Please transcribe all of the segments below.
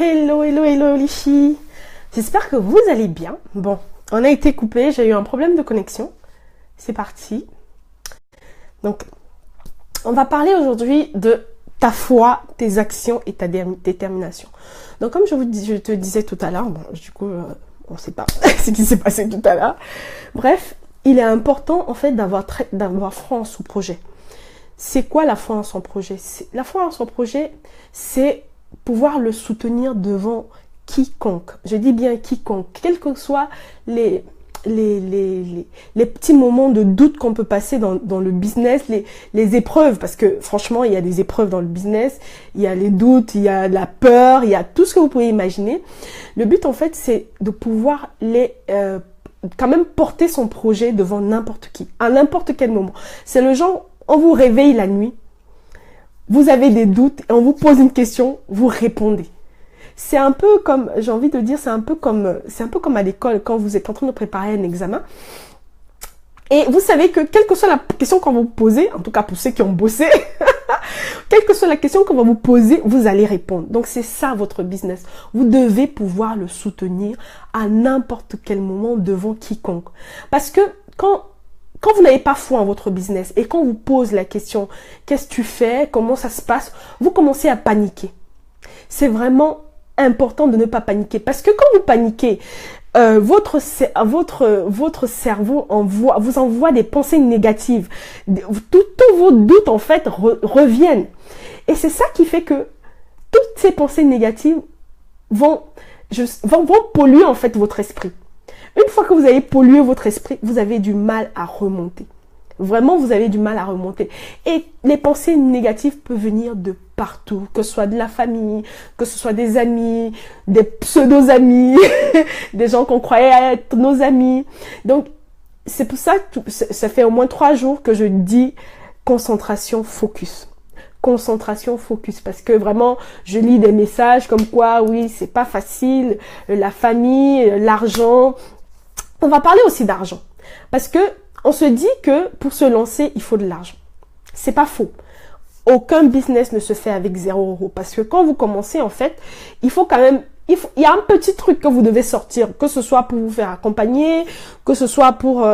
Hello, hello, hello les filles. J'espère que vous allez bien. Bon, on a été coupé, j'ai eu un problème de connexion. C'est parti. Donc, on va parler aujourd'hui de ta foi, tes actions et ta détermination. Donc, comme je te disais tout à l'heure, bon, du coup, on ne sait pas ce qui s'est passé tout à l'heure. Bref, il est important en fait d'avoir foi en son projet. C'est quoi la foi en son projet? La foi en son projet, c'est pouvoir le soutenir devant quiconque. Je dis bien quiconque, quels que soient les petits moments de doute qu'on peut passer dans le business, les épreuves, parce que franchement, il y a des épreuves dans le business, il y a les doutes, il y a la peur, il y a tout ce que vous pouvez imaginer. Le but, en fait, c'est de pouvoir quand même porter son projet devant n'importe qui, à n'importe quel moment. C'est le genre, on vous réveille la nuit, vous avez des doutes et on vous pose une question, vous répondez. C'est un peu comme, j'ai envie de dire, c'est un peu comme à l'école quand vous êtes en train de préparer un examen. Et vous savez que quelle que soit la question qu'on va vous poser, en tout cas pour ceux qui ont bossé, quelle que soit la question qu'on va vous poser, vous allez répondre. Donc c'est ça votre business. Vous devez pouvoir le soutenir à n'importe quel moment devant quiconque. Parce que quand vous n'avez pas foi en votre business et qu'on vous pose la question, qu'est-ce que tu fais, comment ça se passe, vous commencez à paniquer. C'est vraiment important de ne pas paniquer parce que quand vous paniquez, votre cerveau vous envoie des pensées négatives. Tous vos doutes en fait reviennent. Et c'est ça qui fait que toutes ces pensées négatives vont polluer en fait votre esprit. Une fois que vous avez pollué votre esprit, vous avez du mal à remonter. Vraiment, vous avez du mal à remonter. Et les pensées négatives peuvent venir de partout, que ce soit de la famille, que ce soit des amis, des pseudo-amis, des gens qu'on croyait être nos amis. Donc, c'est pour ça que ça fait au moins 3 jours que je dis concentration, focus. Concentration, focus, parce que vraiment, je lis des messages comme quoi, oui, c'est pas facile, la famille, l'argent. On va parler aussi d'argent, parce que on se dit que pour se lancer, il faut de l'argent. C'est pas faux. Aucun business ne se fait avec 0 €, parce que quand vous commencez, en fait, il faut quand même, il y a un petit truc que vous devez sortir, que ce soit pour vous faire accompagner, que ce soit pour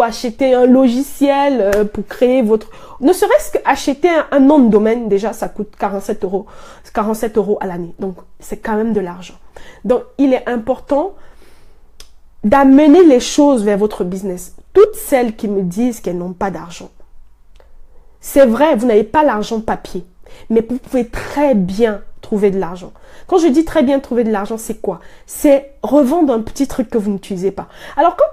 acheter un logiciel, pour créer votre, ne serait-ce qu'acheter un nom de domaine, déjà, ça coûte 47 € à l'année. Donc, c'est quand même de l'argent. Donc, il est important d'amener les choses vers votre business. Toutes celles qui me disent qu'elles n'ont pas d'argent. C'est vrai, vous n'avez pas l'argent papier, mais vous pouvez très bien trouver de l'argent. Quand je dis très bien trouver de l'argent, c'est quoi? C'est revendre un petit truc que vous n'utilisez pas. Alors, quand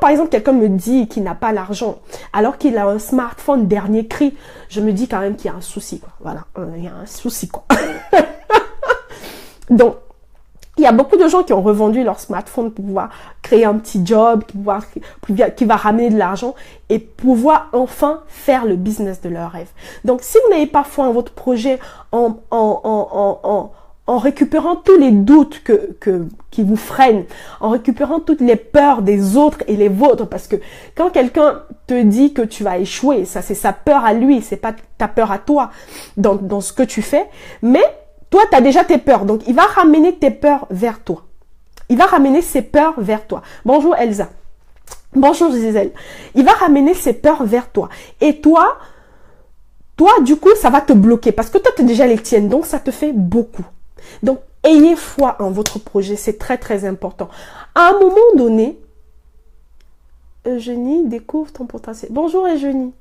par exemple quelqu'un me dit qu'il n'a pas l'argent, alors qu'il a un smartphone dernier cri, je me dis quand même qu'il y a un souci, quoi. Voilà, il y a un souci, quoi. Donc, il y a beaucoup de gens qui ont revendu leur smartphone pour pouvoir créer un petit job, qui va ramener de l'argent et pouvoir enfin faire le business de leur rêve. Donc, si vous n'avez pas foi en votre projet, en récupérant tous les doutes qui vous freinent, en récupérant toutes les peurs des autres et les vôtres, parce que quand quelqu'un te dit que tu vas échouer, ça c'est sa peur à lui, c'est pas ta peur à toi dans ce que tu fais, mais toi, tu as déjà tes peurs, donc il va ramener tes peurs vers toi. Il va ramener ses peurs vers toi. Bonjour Elsa. Bonjour Gisèle. Il va ramener ses peurs vers toi. Et toi, du coup, ça va te bloquer parce que toi, tu as déjà les tiennes, donc ça te fait beaucoup. Donc, ayez foi en votre projet, c'est très très important. À un moment donné, Eugénie, découvre ton potentiel. Bonjour Eugénie.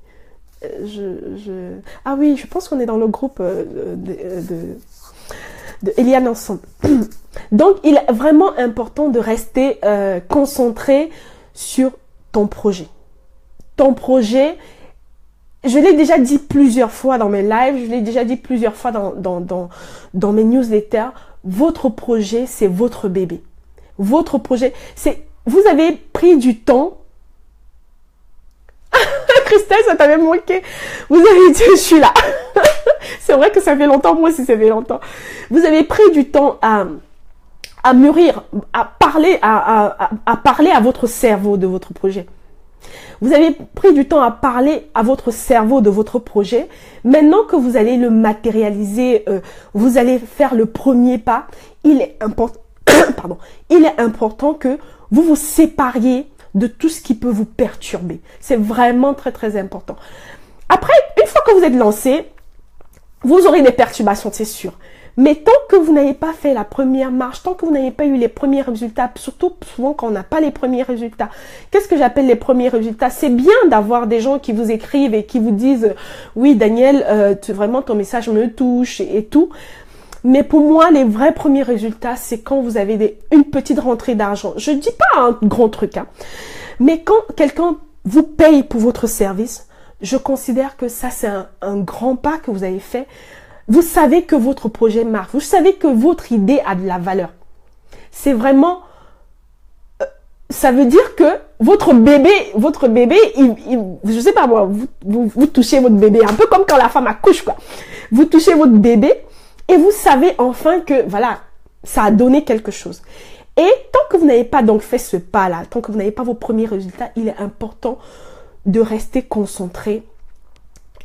Ah oui, je pense qu'on est dans le groupe de Eliane ensemble. Donc, il est vraiment important de rester concentré sur ton projet. Ton projet, je l'ai déjà dit plusieurs fois dans mes lives, je l'ai déjà dit plusieurs fois dans mes newsletters, votre projet, c'est votre bébé. Votre projet, c'est, vous avez pris du temps. Christelle, ça t'avait manqué. Vous avez dit, je suis là. C'est vrai que ça fait longtemps, moi aussi ça fait longtemps. Vous avez pris du temps à mûrir, à parler à votre cerveau de votre projet. Vous avez pris du temps à parler à votre cerveau de votre projet. Maintenant que vous allez le matérialiser, vous allez faire le premier pas, il est important, pardon, il est important que vous vous sépariez de tout ce qui peut vous perturber. C'est vraiment très, très important. Après, une fois que vous êtes lancé, vous aurez des perturbations, c'est sûr. Mais tant que vous n'avez pas fait la première marche, tant que vous n'avez pas eu les premiers résultats, surtout souvent quand on n'a pas les premiers résultats. Qu'est-ce que j'appelle les premiers résultats? C'est bien d'avoir des gens qui vous écrivent et qui vous disent « Oui, Daniel, vraiment ton message me touche et tout ». Mais pour moi, les vrais premiers résultats, c'est quand vous avez une petite rentrée d'argent. Je dis pas un grand truc, hein, mais quand quelqu'un vous paye pour votre service, je considère que ça, c'est un grand pas que vous avez fait. Vous savez que votre projet marche. Vous savez que votre idée a de la valeur. C'est vraiment... ça veut dire que votre bébé, je sais pas moi, vous touchez votre bébé, un peu comme quand la femme accouche, quoi. Vous touchez votre bébé et vous savez enfin que, voilà, ça a donné quelque chose. Et tant que vous n'avez pas donc fait ce pas-là, tant que vous n'avez pas vos premiers résultats, il est important de rester concentré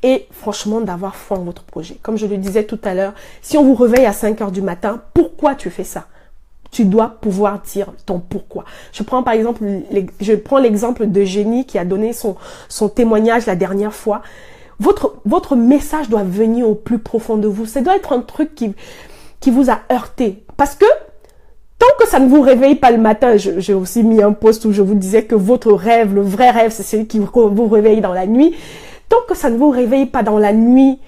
et franchement d'avoir foi en votre projet. Comme je le disais tout à l'heure, si on vous réveille à 5 heures du matin, pourquoi tu fais ça? Tu dois pouvoir dire ton pourquoi. Je prends par exemple, l'exemple de Jenny qui a donné son témoignage la dernière fois. Votre message doit venir au plus profond de vous. Ça doit être un truc qui vous a heurté. Parce que tant que ça ne vous réveille pas le matin, j'ai aussi mis un post où je vous disais que votre rêve, le vrai rêve, c'est celui qui vous réveille dans la nuit. Tant que ça ne vous réveille pas dans la nuit,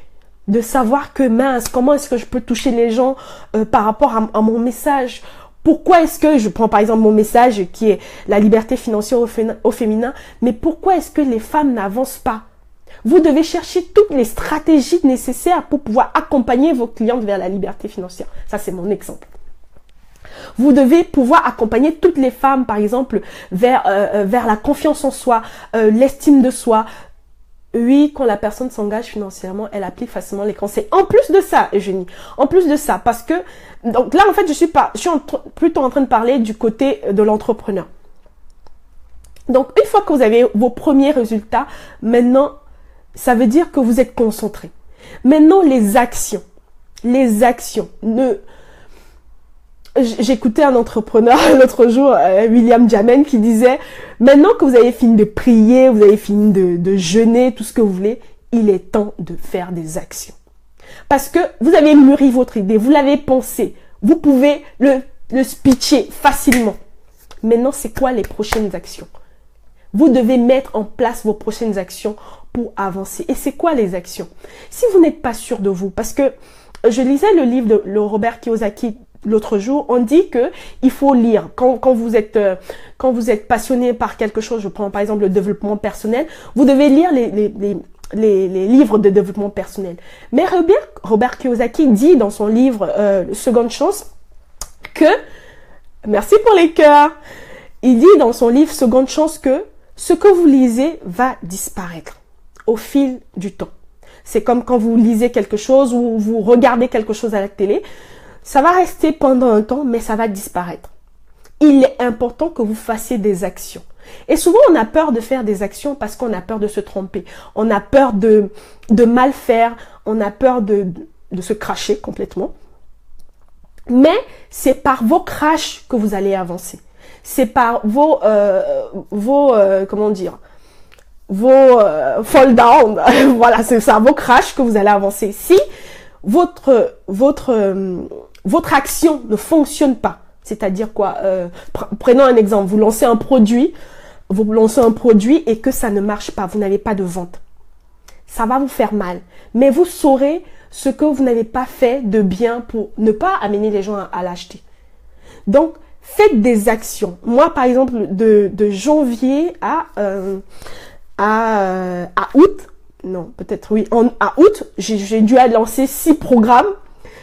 de savoir que mince, comment est-ce que je peux toucher les gens par rapport à mon message? Pourquoi est-ce que, je prends par exemple mon message qui est la liberté financière au féminin, mais pourquoi est-ce que les femmes n'avancent pas? Vous devez chercher toutes les stratégies nécessaires pour pouvoir accompagner vos clientes vers la liberté financière. Ça, c'est mon exemple. Vous devez pouvoir accompagner toutes les femmes, par exemple, vers la confiance en soi, l'estime de soi. Oui, quand la personne s'engage financièrement, elle applique facilement les conseils. En plus de ça, Eugénie, en plus de ça, parce que, donc là, en fait, je suis plutôt en train de parler du côté de l'entrepreneur. Donc, une fois que vous avez vos premiers résultats, maintenant, ça veut dire que vous êtes concentré. Maintenant, les actions. J'écoutais un entrepreneur l'autre jour, William Jamen, qui disait « Maintenant que vous avez fini de prier, vous avez fini de jeûner, tout ce que vous voulez, il est temps de faire des actions. » Parce que vous avez mûri votre idée, vous l'avez pensé, vous pouvez le speecher facilement. Maintenant, c'est quoi les prochaines actions? Vous devez mettre en place vos prochaines actions pour avancer. Et c'est quoi les actions? Si vous n'êtes pas sûr de vous, parce que je lisais le livre de Robert Kiyosaki l'autre jour, on dit que il faut lire. Quand vous êtes passionné par quelque chose, je prends par exemple le développement personnel, vous devez lire les livres de développement personnel. Mais Robert Kiyosaki dit dans son livre Seconde Chance que, merci pour les cœurs, il dit dans son livre Seconde Chance que ce que vous lisez va disparaître au fil du temps. C'est comme quand vous lisez quelque chose ou vous regardez quelque chose à la télé. Ça va rester pendant un temps, mais ça va disparaître. Il est important que vous fassiez des actions. Et souvent, on a peur de faire des actions parce qu'on a peur de se tromper. On a peur de mal faire. On a peur de se cracher complètement. Mais c'est par vos crashs que vous allez avancer. C'est par vos fall down. Voilà, c'est ça, vos crashs que vous allez avancer. Si votre action ne fonctionne pas, c'est-à-dire quoi, prenons un exemple, vous lancez un produit et que ça ne marche pas, vous n'avez pas de vente. Ça va vous faire mal, mais vous saurez ce que vous n'avez pas fait de bien pour ne pas amener les gens à l'acheter. Donc, faites des actions. Moi, par exemple, de janvier à août, non, peut-être oui, à août, j'ai dû lancer 6 programmes.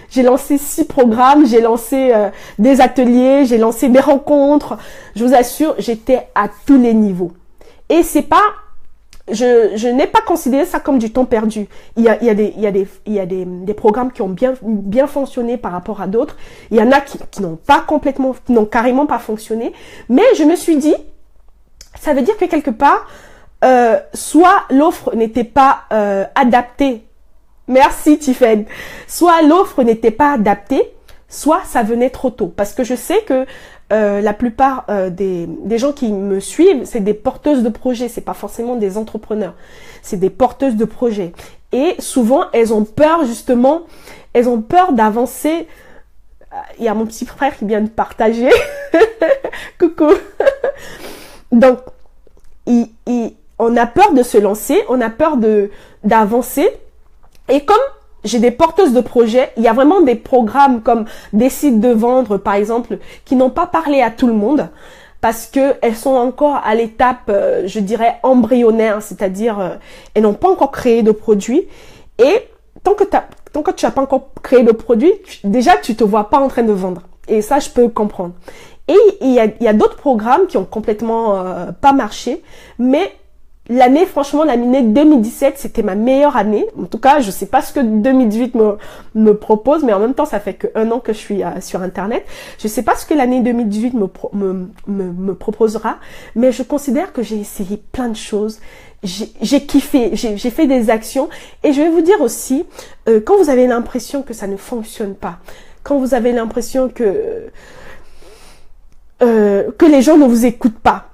J'ai lancé 6 programmes, j'ai lancé des ateliers, j'ai lancé des rencontres. Je vous assure, j'étais à tous les niveaux. Et c'est pas, je n'ai pas considéré ça comme du temps perdu. Il y a des programmes qui ont bien fonctionné par rapport à d'autres. Il y en a qui n'ont carrément pas fonctionné. Mais je me suis dit, ça veut dire que quelque part, soit l'offre n'était pas adaptée. Merci Tiffen. Soit l'offre n'était pas adaptée, soit ça venait trop tôt. Parce que je sais que la plupart des gens qui me suivent, c'est des porteuses de projets, c'est pas forcément des entrepreneurs. C'est des porteuses de projets. Et souvent, elles ont peur justement, elles ont peur d'avancer. Il y a mon petit frère qui vient de partager. Coucou. Donc, on a peur de se lancer, on a peur d'avancer. Et comme j'ai des porteuses de projets, il y a vraiment des programmes comme des sites de vendre, par exemple, qui n'ont pas parlé à tout le monde parce que elles sont encore à l'étape, je dirais, embryonnaire, c'est-à-dire elles n'ont pas encore créé de produit. Et tant que tu n'as pas encore créé de produit, déjà tu te vois pas en train de vendre. Et ça, je peux comprendre. Et il y a d'autres programmes qui ont complètement pas marché, mais franchement, l'année 2017, c'était ma meilleure année. En tout cas, je sais pas ce que 2018 me propose, mais en même temps, ça fait que 1 an que je suis sur Internet. Je sais pas ce que l'année 2018 me proposera, mais je considère que j'ai essayé plein de choses. J'ai kiffé, j'ai fait des actions. Et je vais vous dire aussi, quand vous avez l'impression que ça ne fonctionne pas, quand vous avez l'impression que les gens ne vous écoutent pas,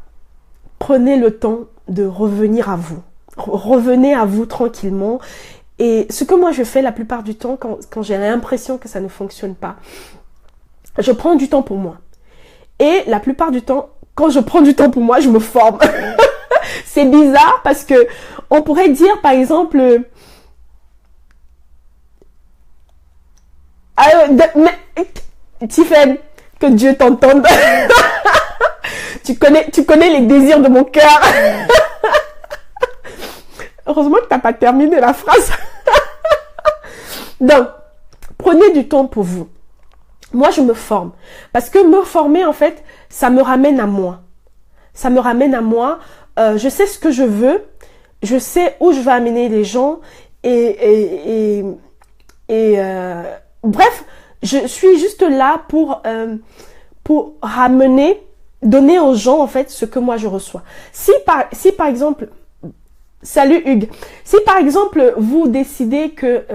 prenez le temps de revenir à vous. Revenez à vous tranquillement. Et ce que moi je fais la plupart du temps quand j'ai l'impression que ça ne fonctionne pas, je prends du temps pour moi. Et la plupart du temps, quand je prends du temps pour moi, je me forme. C'est bizarre parce que on pourrait dire par exemple Tiffen, que Dieu t'entende. Tu connais les désirs de mon cœur. Heureusement que t'as pas terminé la phrase. Donc, prenez du temps pour vous. Moi, je me forme. Parce que me former, en fait, ça me ramène à moi. Ça me ramène à moi. Je sais ce que je veux. Je sais où je vais amener les gens. Bref, je suis juste là pour donner aux gens, en fait, ce que moi je reçois. Si par exemple, salut Hugues, si par exemple, vous décidez que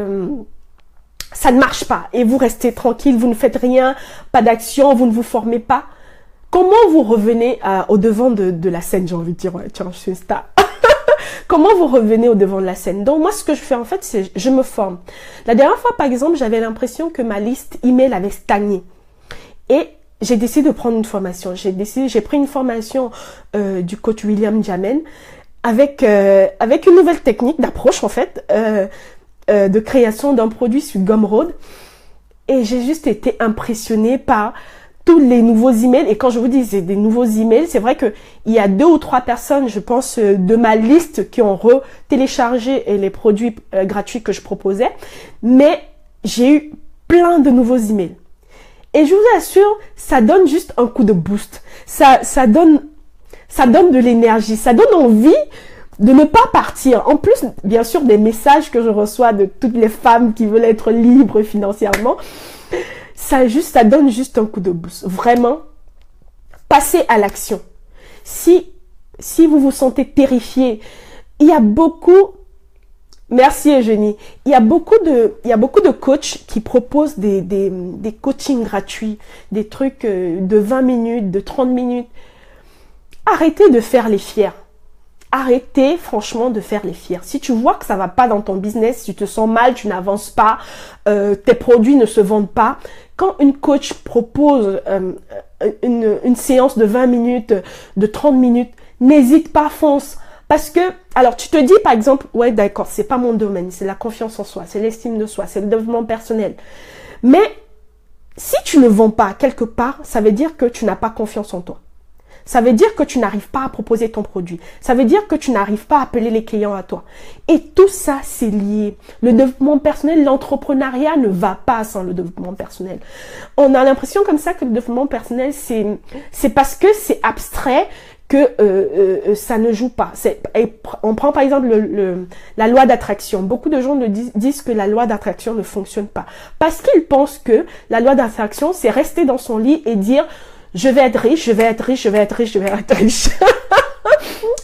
ça ne marche pas et vous restez tranquille, vous ne faites rien, pas d'action, vous ne vous formez pas, comment vous revenez au devant de la scène, j'ai envie de dire, ouais, tiens, je suis une star. Comment vous revenez au devant de la scène? Donc moi, ce que je fais en fait, c'est je me forme. La dernière fois, par exemple, j'avais l'impression que ma liste email avait stagné. Et j'ai décidé de prendre une formation. J'ai pris une formation du coach William Jamen avec une nouvelle technique d'approche en fait, de création d'un produit sur Gumroad. Et j'ai juste été impressionnée par tous les nouveaux emails. Et quand je vous dis c'est des nouveaux emails, c'est vrai que il y a 2 ou 3 personnes, je pense, de ma liste qui ont téléchargé les produits gratuits que je proposais. Mais j'ai eu plein de nouveaux emails. Et je vous assure, ça donne juste un coup de boost. Ça donne de l'énergie. Ça donne envie de ne pas partir. En plus, bien sûr, des messages que je reçois de toutes les femmes qui veulent être libres financièrement. Ça donne juste un coup de boost. Vraiment, passez à l'action. Si vous vous sentez terrifié, il y a beaucoup... Merci Eugénie. Il y a beaucoup de coachs qui proposent des coachings gratuits, des trucs de 20 minutes, de 30 minutes. Arrêtez de faire les fiers. Arrêtez franchement de faire les fiers. Si tu vois que ça va pas dans ton business, si tu te sens mal, tu n'avances pas, tes produits ne se vendent pas. Quand une coach propose une séance de 20 minutes, de 30 minutes, n'hésite pas, fonce. Parce que, alors tu te dis par exemple, ouais d'accord, c'est pas mon domaine, c'est la confiance en soi, c'est l'estime de soi, c'est le développement personnel. Mais si tu ne vends pas quelque part, ça veut dire que tu n'as pas confiance en toi. Ça veut dire que tu n'arrives pas à proposer ton produit. Ça veut dire que tu n'arrives pas à appeler les clients à toi. Et tout ça, c'est lié. Le développement personnel, l'entrepreneuriat ne va pas sans le développement personnel. On a l'impression comme ça que le développement personnel, c'est parce que c'est abstrait que ça ne joue pas. On prend par exemple la loi d'attraction. Beaucoup de gens disent que la loi d'attraction ne fonctionne pas. Parce qu'ils pensent que la loi d'attraction, c'est rester dans son lit et dire... Je vais être riche, je vais être riche, je vais être riche, je vais être riche.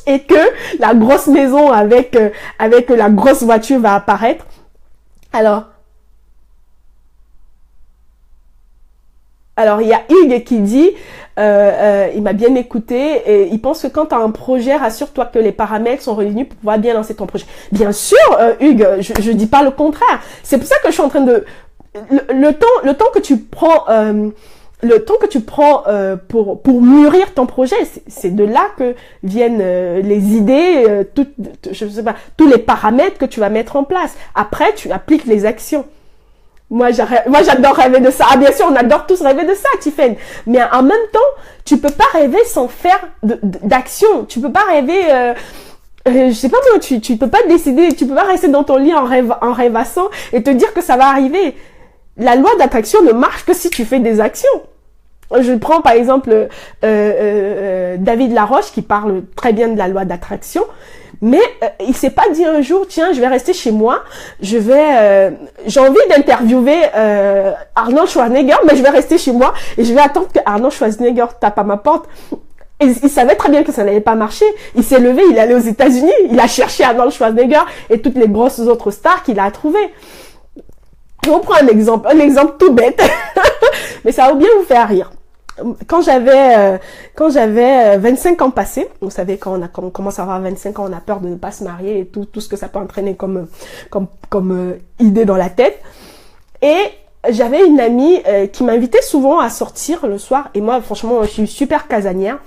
et que la grosse maison avec la grosse voiture va apparaître. Alors, il y a Hugues qui dit, il m'a bien écouté, et il pense que quand tu as un projet, rassure-toi que les paramètres sont réunis pour pouvoir bien lancer ton projet. Bien sûr, Hugues, je dis pas le contraire. C'est pour ça que je suis en train de... Le temps que tu prends... pour mûrir ton projet, c'est de là que viennent les idées, je sais pas, tous les paramètres que tu vas mettre en place. Après, tu appliques les actions. Moi, j'adore rêver de ça. Ah, bien sûr, on adore tous rêver de ça, Tiffen. Mais en même temps, tu peux pas rêver sans faire d'action. Tu peux pas rêver, je sais pas moi, tu peux pas décider, tu peux pas rester dans ton lit en rêvassant et te dire que ça va arriver. La loi d'attraction ne marche que si tu fais des actions. Je prends par exemple David Laroche qui parle très bien de la loi d'attraction, mais il s'est pas dit un jour tiens je vais rester chez moi, j'ai envie d'interviewer Arnold Schwarzenegger, mais je vais rester chez moi et je vais attendre que Arnold Schwarzenegger tape à ma porte. Et il savait très bien que ça n'allait pas marcher. Il s'est levé, il est allé aux États-Unis, il a cherché Arnold Schwarzenegger et toutes les grosses autres stars qu'il a trouvées. On prend un exemple tout bête, mais ça va bien vous faire rire. Quand j'avais 25 ans passés, vous savez quand on commence à avoir 25 ans, on a peur de ne pas se marier et tout ce que ça peut entraîner comme idée dans la tête. Et j'avais une amie qui m'invitait souvent à sortir le soir, et moi franchement je suis super casanière.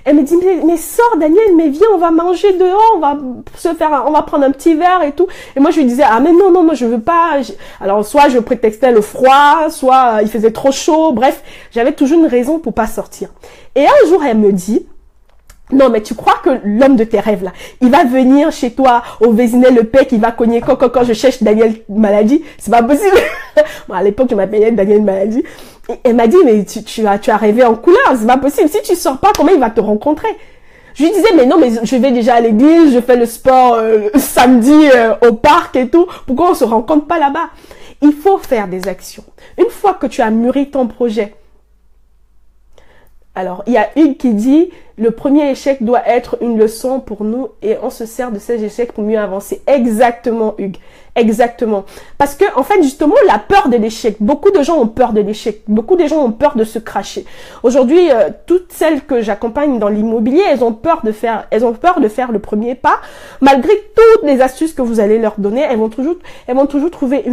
Elle me dit mais sors Daniel, mais viens, on va manger dehors, on va prendre un petit verre et tout. Et moi je lui disais ah mais non moi je veux pas. Alors soit je prétextais le froid, soit il faisait trop chaud, bref, j'avais toujours une raison pour pas sortir. Et un jour elle me dit non mais tu crois que l'homme de tes rêves là, il va venir chez toi au Vésinet-le-Pec, il va cogner quand je cherche Daniel Maladi, c'est pas possible. Bon, à l'époque je m'appelais Daniel Maladi. Et elle m'a dit mais tu as rêvé en couleur, c'est pas possible. Si tu sors pas, comment il va te rencontrer? Je lui disais mais non mais je vais déjà à l'église, je fais le sport samedi au parc et tout. Pourquoi on se rencontre pas là-bas? Il faut faire des actions. Une fois que tu as mûri ton projet. Alors, il y a Hugues qui dit « Le premier échec doit être une leçon pour nous et on se sert de ces échecs pour mieux avancer. » Exactement, Hugues. Exactement. Parce que, en fait, justement, la peur de l'échec. Beaucoup de gens ont peur de l'échec. Beaucoup de gens ont peur de se cracher. Aujourd'hui, toutes celles que j'accompagne dans l'immobilier, elles ont peur de faire le premier pas. Malgré toutes les astuces que vous allez leur donner, elles vont toujours trouver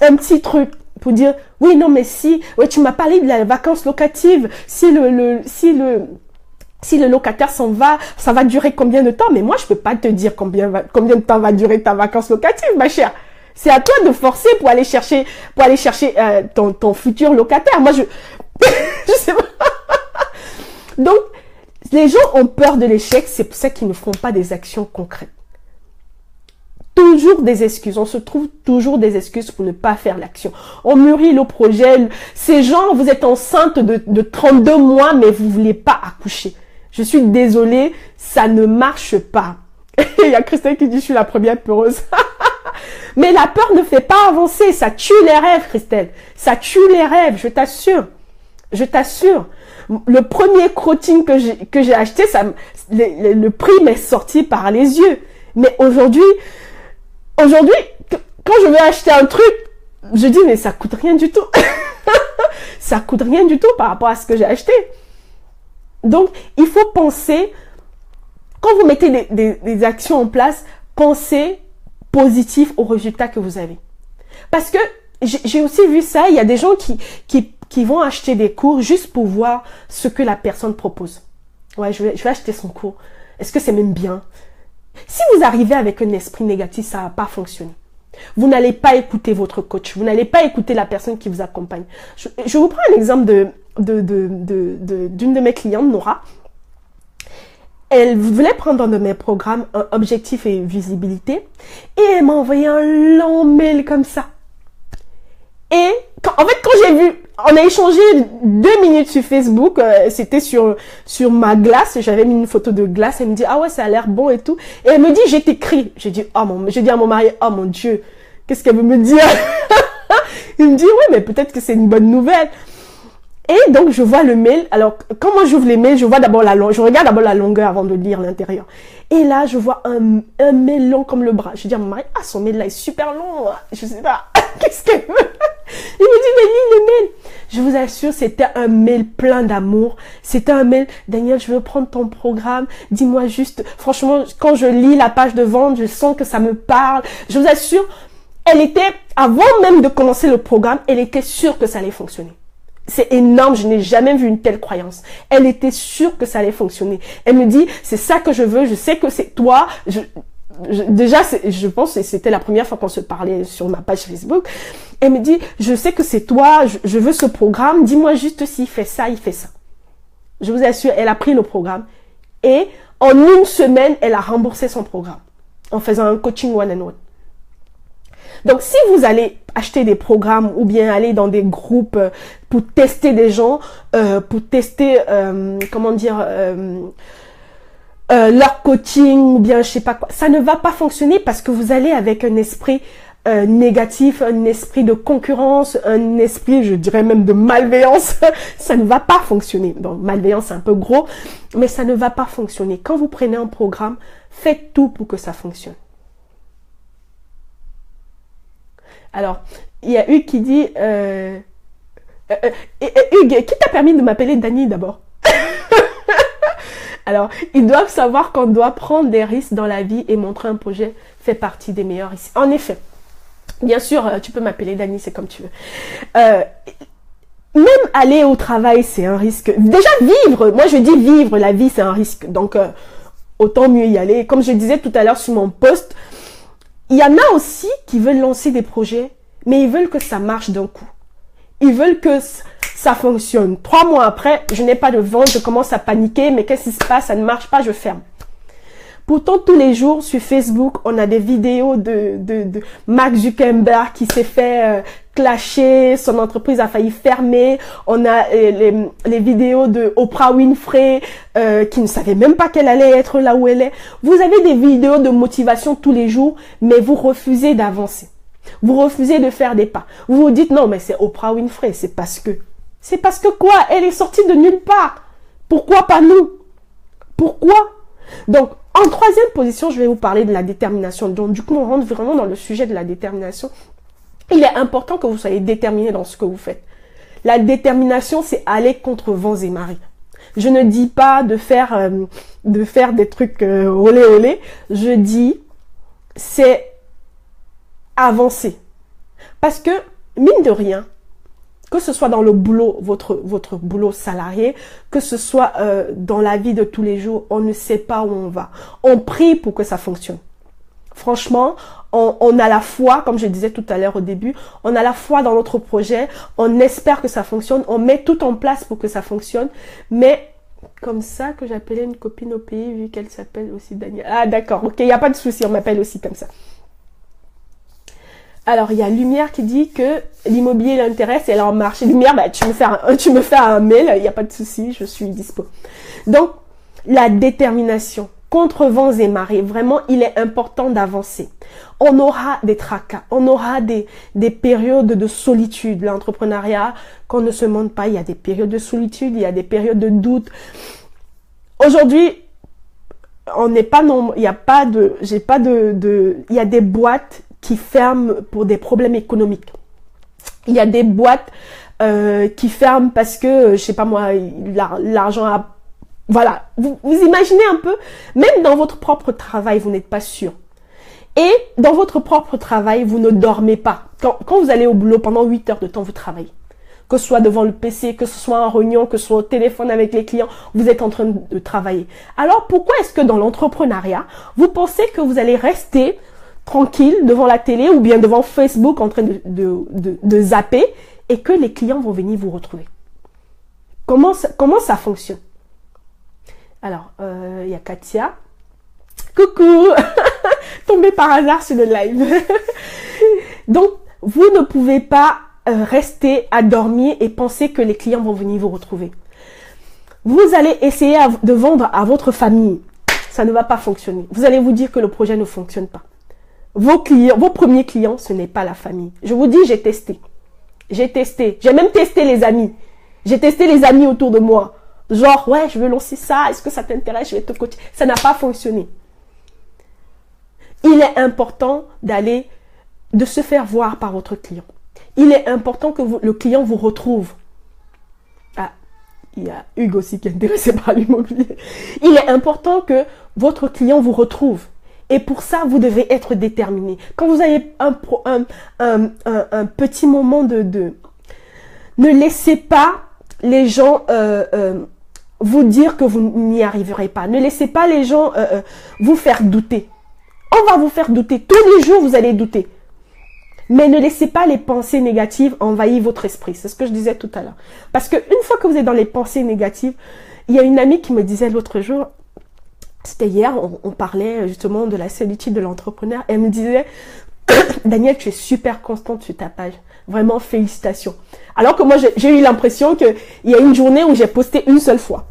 un petit truc pour dire oui non mais si tu m'as parlé de la vacance locative, si le locataire s'en va, ça va durer combien de temps? Mais moi je peux pas te dire combien de temps va durer ta vacance locative, ma chère. C'est à toi de forcer pour aller chercher ton futur locataire. Moi je sais pas. Donc les gens ont peur de l'échec, c'est pour ça qu'ils ne font pas des actions concrètes. Toujours des excuses. On se trouve toujours des excuses pour ne pas faire l'action. On mûrit le projet. Ces gens, vous êtes enceinte de 32 mois, mais vous voulez pas accoucher. Je suis désolée, ça ne marche pas. Il y a Christelle qui dit, je suis la première peureuse. Mais la peur ne fait pas avancer. Ça tue les rêves, Christelle. Ça tue les rêves, je t'assure. Je t'assure. Le premier crotting que j'ai acheté, le prix m'est sorti par les yeux. Mais aujourd'hui, quand je vais acheter un truc, je dis, mais ça coûte rien du tout. Ça coûte rien du tout par rapport à ce que j'ai acheté. Donc, il faut penser, quand vous mettez des actions en place, pensez positif aux résultats que vous avez. Parce que j'ai aussi vu ça, il y a des gens qui vont acheter des cours juste pour voir ce que la personne propose. Ouais, je vais acheter son cours. Est-ce que c'est même bien? Si vous arrivez avec un esprit négatif, ça va pas fonctionner. Vous n'allez pas écouter votre coach. Vous n'allez pas écouter la personne qui vous accompagne. Je vous prends un exemple d'une de mes clientes, Nora. Elle voulait prendre un de mes programmes, un objectif et visibilité. Et elle m'a envoyé un long mail comme ça. Et quand j'ai vu, on a échangé 2 minutes sur Facebook, c'était sur ma glace, j'avais mis une photo de glace, elle me dit ah ouais ça a l'air bon et tout, et elle me dit j'ai t'écrit, j'ai dit à mon mari oh mon Dieu, qu'est-ce qu'elle veut me dire? Il me dit ouais mais peut-être que c'est une bonne nouvelle. Et donc, je vois le mail. Alors, quand moi j'ouvre les mails, je vois d'abord je regarde d'abord la longueur avant de lire l'intérieur. Et là, je vois un mail long comme le bras. Je dis à mon mari, ah, son mail là est super long. Je sais pas, qu'est-ce qu'elle veut? Il me dit, mais lis le mail. Je vous assure, c'était un mail plein d'amour. C'était un mail, Daniel, je veux prendre ton programme. Dis-moi juste, franchement, quand je lis la page de vente, je sens que ça me parle. Je vous assure, elle était, avant même de commencer le programme, elle était sûre que ça allait fonctionner. C'est énorme, je n'ai jamais vu une telle croyance. Elle était sûre que ça allait fonctionner. Elle me dit, c'est ça que je veux, je sais que c'est toi. Déjà, je pense que c'était la première fois qu'on se parlait sur ma page Facebook. Elle me dit, je sais que c'est toi, je veux ce programme, dis-moi juste s'il fait ça, il fait ça. Je vous assure, elle a pris le programme et en une semaine, elle a remboursé son programme en faisant un coaching one-on-one. Donc, si vous allez acheter des programmes ou bien aller dans des groupes pour tester des gens, pour tester, comment dire, leur coaching ou bien je sais pas quoi, ça ne va pas fonctionner parce que vous allez avec un esprit négatif, un esprit de concurrence, un esprit, je dirais même de malveillance. Ça ne va pas fonctionner. Donc, malveillance, c'est un peu gros, mais ça ne va pas fonctionner. Quand vous prenez un programme, faites tout pour que ça fonctionne. Alors, il y a Hugues qui dit... Hugues, qui t'a permis de m'appeler Dani d'abord? Alors, ils doivent savoir qu'on doit prendre des risques dans la vie et montrer un projet fait partie des meilleurs ici. En effet, bien sûr, tu peux m'appeler Dani, c'est comme tu veux. Même aller au travail, c'est un risque. Déjà, vivre, moi je dis vivre, la vie, c'est un risque. Donc, autant mieux y aller. Comme je disais tout à l'heure sur mon post, il y en a aussi qui veulent lancer des projets, mais ils veulent que ça marche d'un coup. Ils veulent que ça fonctionne. 3 mois après, je n'ai pas de vente, je commence à paniquer, mais qu'est-ce qui se passe? Ça ne marche pas, je ferme. Pourtant, tous les jours sur Facebook, on a des vidéos de Mark Zuckerberg qui s'est fait clasher, son entreprise a failli fermer. On a les vidéos de Oprah Winfrey qui ne savait même pas qu'elle allait être là où elle est. Vous avez des vidéos de motivation tous les jours, mais vous refusez d'avancer. Vous refusez de faire des pas. Vous vous dites non, mais c'est Oprah Winfrey, c'est parce que... C'est parce que quoi? Elle est sortie de nulle part. Pourquoi pas nous? Pourquoi? Donc, en troisième position, je vais vous parler de la détermination. Donc, du coup, on rentre vraiment dans le sujet de la détermination. Il est important que vous soyez déterminé dans ce que vous faites. La détermination, c'est aller contre vents et marées. Je ne dis pas de faire des trucs olé olé. Je dis, c'est avancer. Parce que, mine de rien, que ce soit dans le boulot, votre boulot salarié, que ce soit dans la vie de tous les jours, on ne sait pas où on va. On prie pour que ça fonctionne. Franchement, on a la foi, comme je disais tout à l'heure au début, on a la foi dans notre projet, on espère que ça fonctionne, on met tout en place pour que ça fonctionne, mais comme ça que j'appelais une copine au pays, vu qu'elle s'appelle aussi Daniel. Ah d'accord, ok, il n'y a pas de souci, on m'appelle aussi comme ça. Alors, il y a Lumière qui dit que l'immobilier l'intéresse et elle est en marche. Lumière, bah, tu me fais un mail, il n'y a pas de souci, je suis dispo. Donc, la détermination, contre vents et marées, vraiment, il est important d'avancer. On aura des tracas, on aura des périodes de solitude. L'entrepreneuriat, qu'on ne se mente pas, il y a des périodes de solitude, il y a des périodes de doute. Aujourd'hui, on n'est pas non, il y a pas de, il y a des boîtes qui ferment pour des problèmes économiques. Il y a des boîtes qui ferment parce que, je sais pas moi, l'argent a... Voilà, vous imaginez un peu, même dans votre propre travail, vous n'êtes pas sûr. Et dans votre propre travail, vous ne dormez pas. Quand vous allez au boulot, pendant 8 heures de temps, vous travaillez. Que ce soit devant le PC, que ce soit en réunion, que ce soit au téléphone avec les clients, vous êtes en train de travailler. Alors, pourquoi est-ce que dans l'entrepreneuriat, vous pensez que vous allez rester tranquille devant la télé ou bien devant Facebook en train de zapper et que les clients vont venir vous retrouver? Comment ça fonctionne? Alors, il y a Katia. Coucou. Tombée par hasard sur le live. Donc, vous ne pouvez pas rester à dormir et penser que les clients vont venir vous retrouver. Vous allez essayer de vendre à votre famille. Ça ne va pas fonctionner. Vous allez vous dire que le projet ne fonctionne pas. Vos clients, vos premiers clients, ce n'est pas la famille. Je vous dis, j'ai testé. J'ai testé. J'ai même testé les amis. J'ai testé les amis autour de moi. Genre, ouais, je veux lancer ça. Est-ce que ça t'intéresse? Je vais te coacher. Ça n'a pas fonctionné. Il est important de se faire voir par votre client. Il est important que le client vous retrouve. Ah, il y a Hugues aussi qui est intéressé par l'immobilier. Il est important que votre client vous retrouve. Et pour ça, vous devez être déterminé. Quand vous avez un petit moment de... Ne laissez pas les gens vous dire que vous n'y arriverez pas. Ne laissez pas les gens vous faire douter. On va vous faire douter. Tous les jours, vous allez douter. Mais ne laissez pas les pensées négatives envahir votre esprit. C'est ce que je disais tout à l'heure. Parce qu'une fois que vous êtes dans les pensées négatives, il y a une amie qui me disait l'autre jour, c'était hier, on parlait justement de la solitude de l'entrepreneur. Elle me disait, Daniel, tu es super constante sur ta page. Vraiment, félicitations. Alors que moi, j'ai eu l'impression qu'il y a une journée où j'ai posté une seule fois.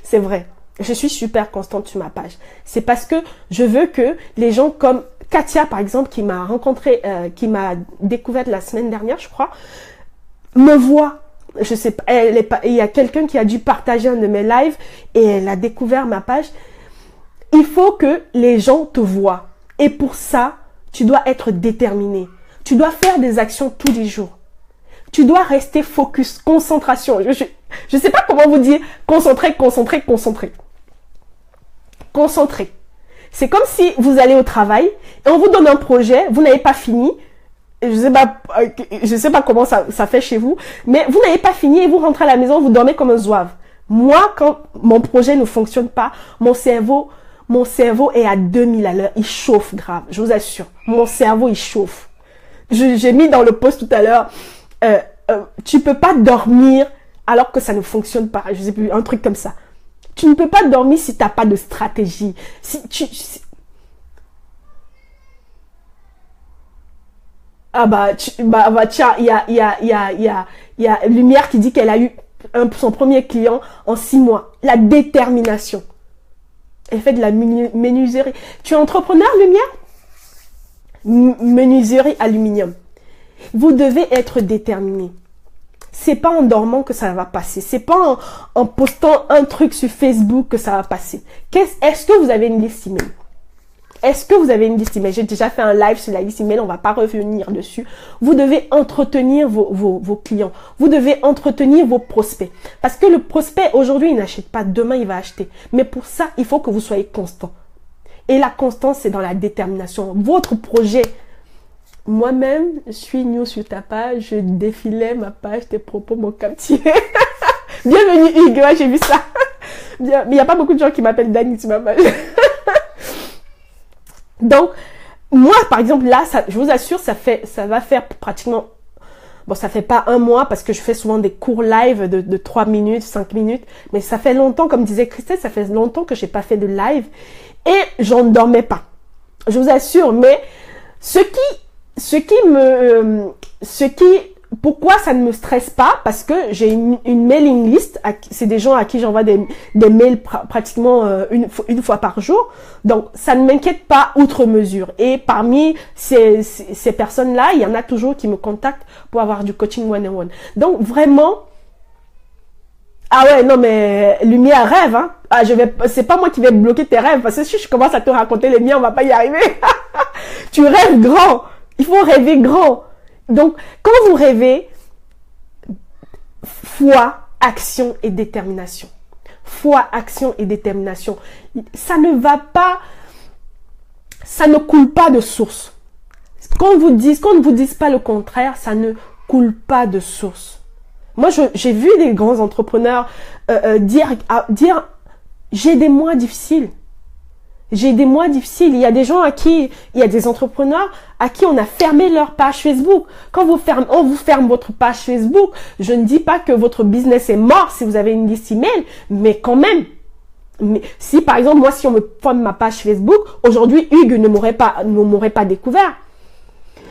C'est vrai. Je suis super constante sur ma page. C'est parce que je veux que les gens comme Katia, par exemple, qui m'a rencontré, qui m'a découverte la semaine dernière, je crois, me voient. Je sais pas, il y a quelqu'un qui a dû partager un de mes lives et elle a découvert ma page. Il faut que les gens te voient. Et pour ça, tu dois être déterminé. Tu dois faire des actions tous les jours. Tu dois rester focus, concentration. Je sais pas comment vous dire concentré, concentré, concentré. Concentré. C'est comme si vous allez au travail et on vous donne un projet, vous n'avez pas fini. Je sais pas comment ça fait chez vous, mais vous n'avez pas fini et vous rentrez à la maison, vous dormez comme un zouave. Moi, quand mon projet ne fonctionne pas, mon cerveau est à 2000 à l'heure. Il chauffe grave, je vous assure. Mon cerveau, il chauffe. J'ai mis dans le post tout à l'heure, tu peux pas dormir alors que ça ne fonctionne pas. Je sais plus, un truc comme ça. Tu ne peux pas dormir si tu n'as pas de stratégie. Tiens, il y a Lumière qui dit qu'elle a eu son premier client en 6 mois. La détermination. Elle fait de la menuiserie. Tu es entrepreneur, Lumière? Menuiserie aluminium. Vous devez être déterminé. C'est pas en dormant que ça va passer. C'est pas en postant un truc sur Facebook que ça va passer. Est-ce que vous avez une liste email? Est-ce que vous avez une liste email? J'ai déjà fait un live sur la liste email, on va pas revenir dessus. Vous devez entretenir vos clients. Vous devez entretenir vos prospects. Parce que le prospect, aujourd'hui, il n'achète pas. Demain, il va acheter. Mais pour ça, il faut que vous soyez constant. Et la constance, c'est dans la détermination. Votre projet. Moi-même, je suis new sur ta page. Je défilais ma page, tes propos m'ont captivé. Bienvenue Hugues, ouais, j'ai vu ça. Bien, mais il n'y a pas beaucoup de gens qui m'appellent Dani sur ma page. Donc, moi, par exemple, là, je vous assure, ça va faire pratiquement, bon, ça fait pas un mois parce que je fais souvent des courts live de 3 minutes, 5 minutes, mais ça fait longtemps, comme disait Christelle, ça fait longtemps que j'ai pas fait de live et j'en dormais pas. Je vous assure, mais pourquoi ça ne me stresse pas? Parce que j'ai une mailing list. C'est des gens à qui j'envoie des mails pratiquement une fois par jour. Donc, ça ne m'inquiète pas outre mesure. Et parmi ces personnes-là, il y en a toujours qui me contactent pour avoir du coaching one-on-one. Donc, vraiment... Ah ouais, non, mais Lumière rêve, hein. Ah, c'est pas moi qui vais bloquer tes rêves. Parce que si je commence à te raconter les miens, on va pas y arriver. Tu rêves grand. Il faut rêver grand. Donc, quand vous rêvez, foi, action et détermination. Foi, action et détermination. Ça ne coule pas de source. Qu'on ne vous dise pas le contraire, ça ne coule pas de source. Moi, j'ai vu des grands entrepreneurs dire, j'ai des mois difficiles. J'ai des mois difficiles. Il y a des gens il y a des entrepreneurs à qui on a fermé leur page Facebook. Quand on vous ferme votre page Facebook, je ne dis pas que votre business est mort si vous avez une liste email, mais quand même. Mais si par exemple, moi, si on me ferme ma page Facebook, aujourd'hui, Hugues ne m'aurait pas découvert.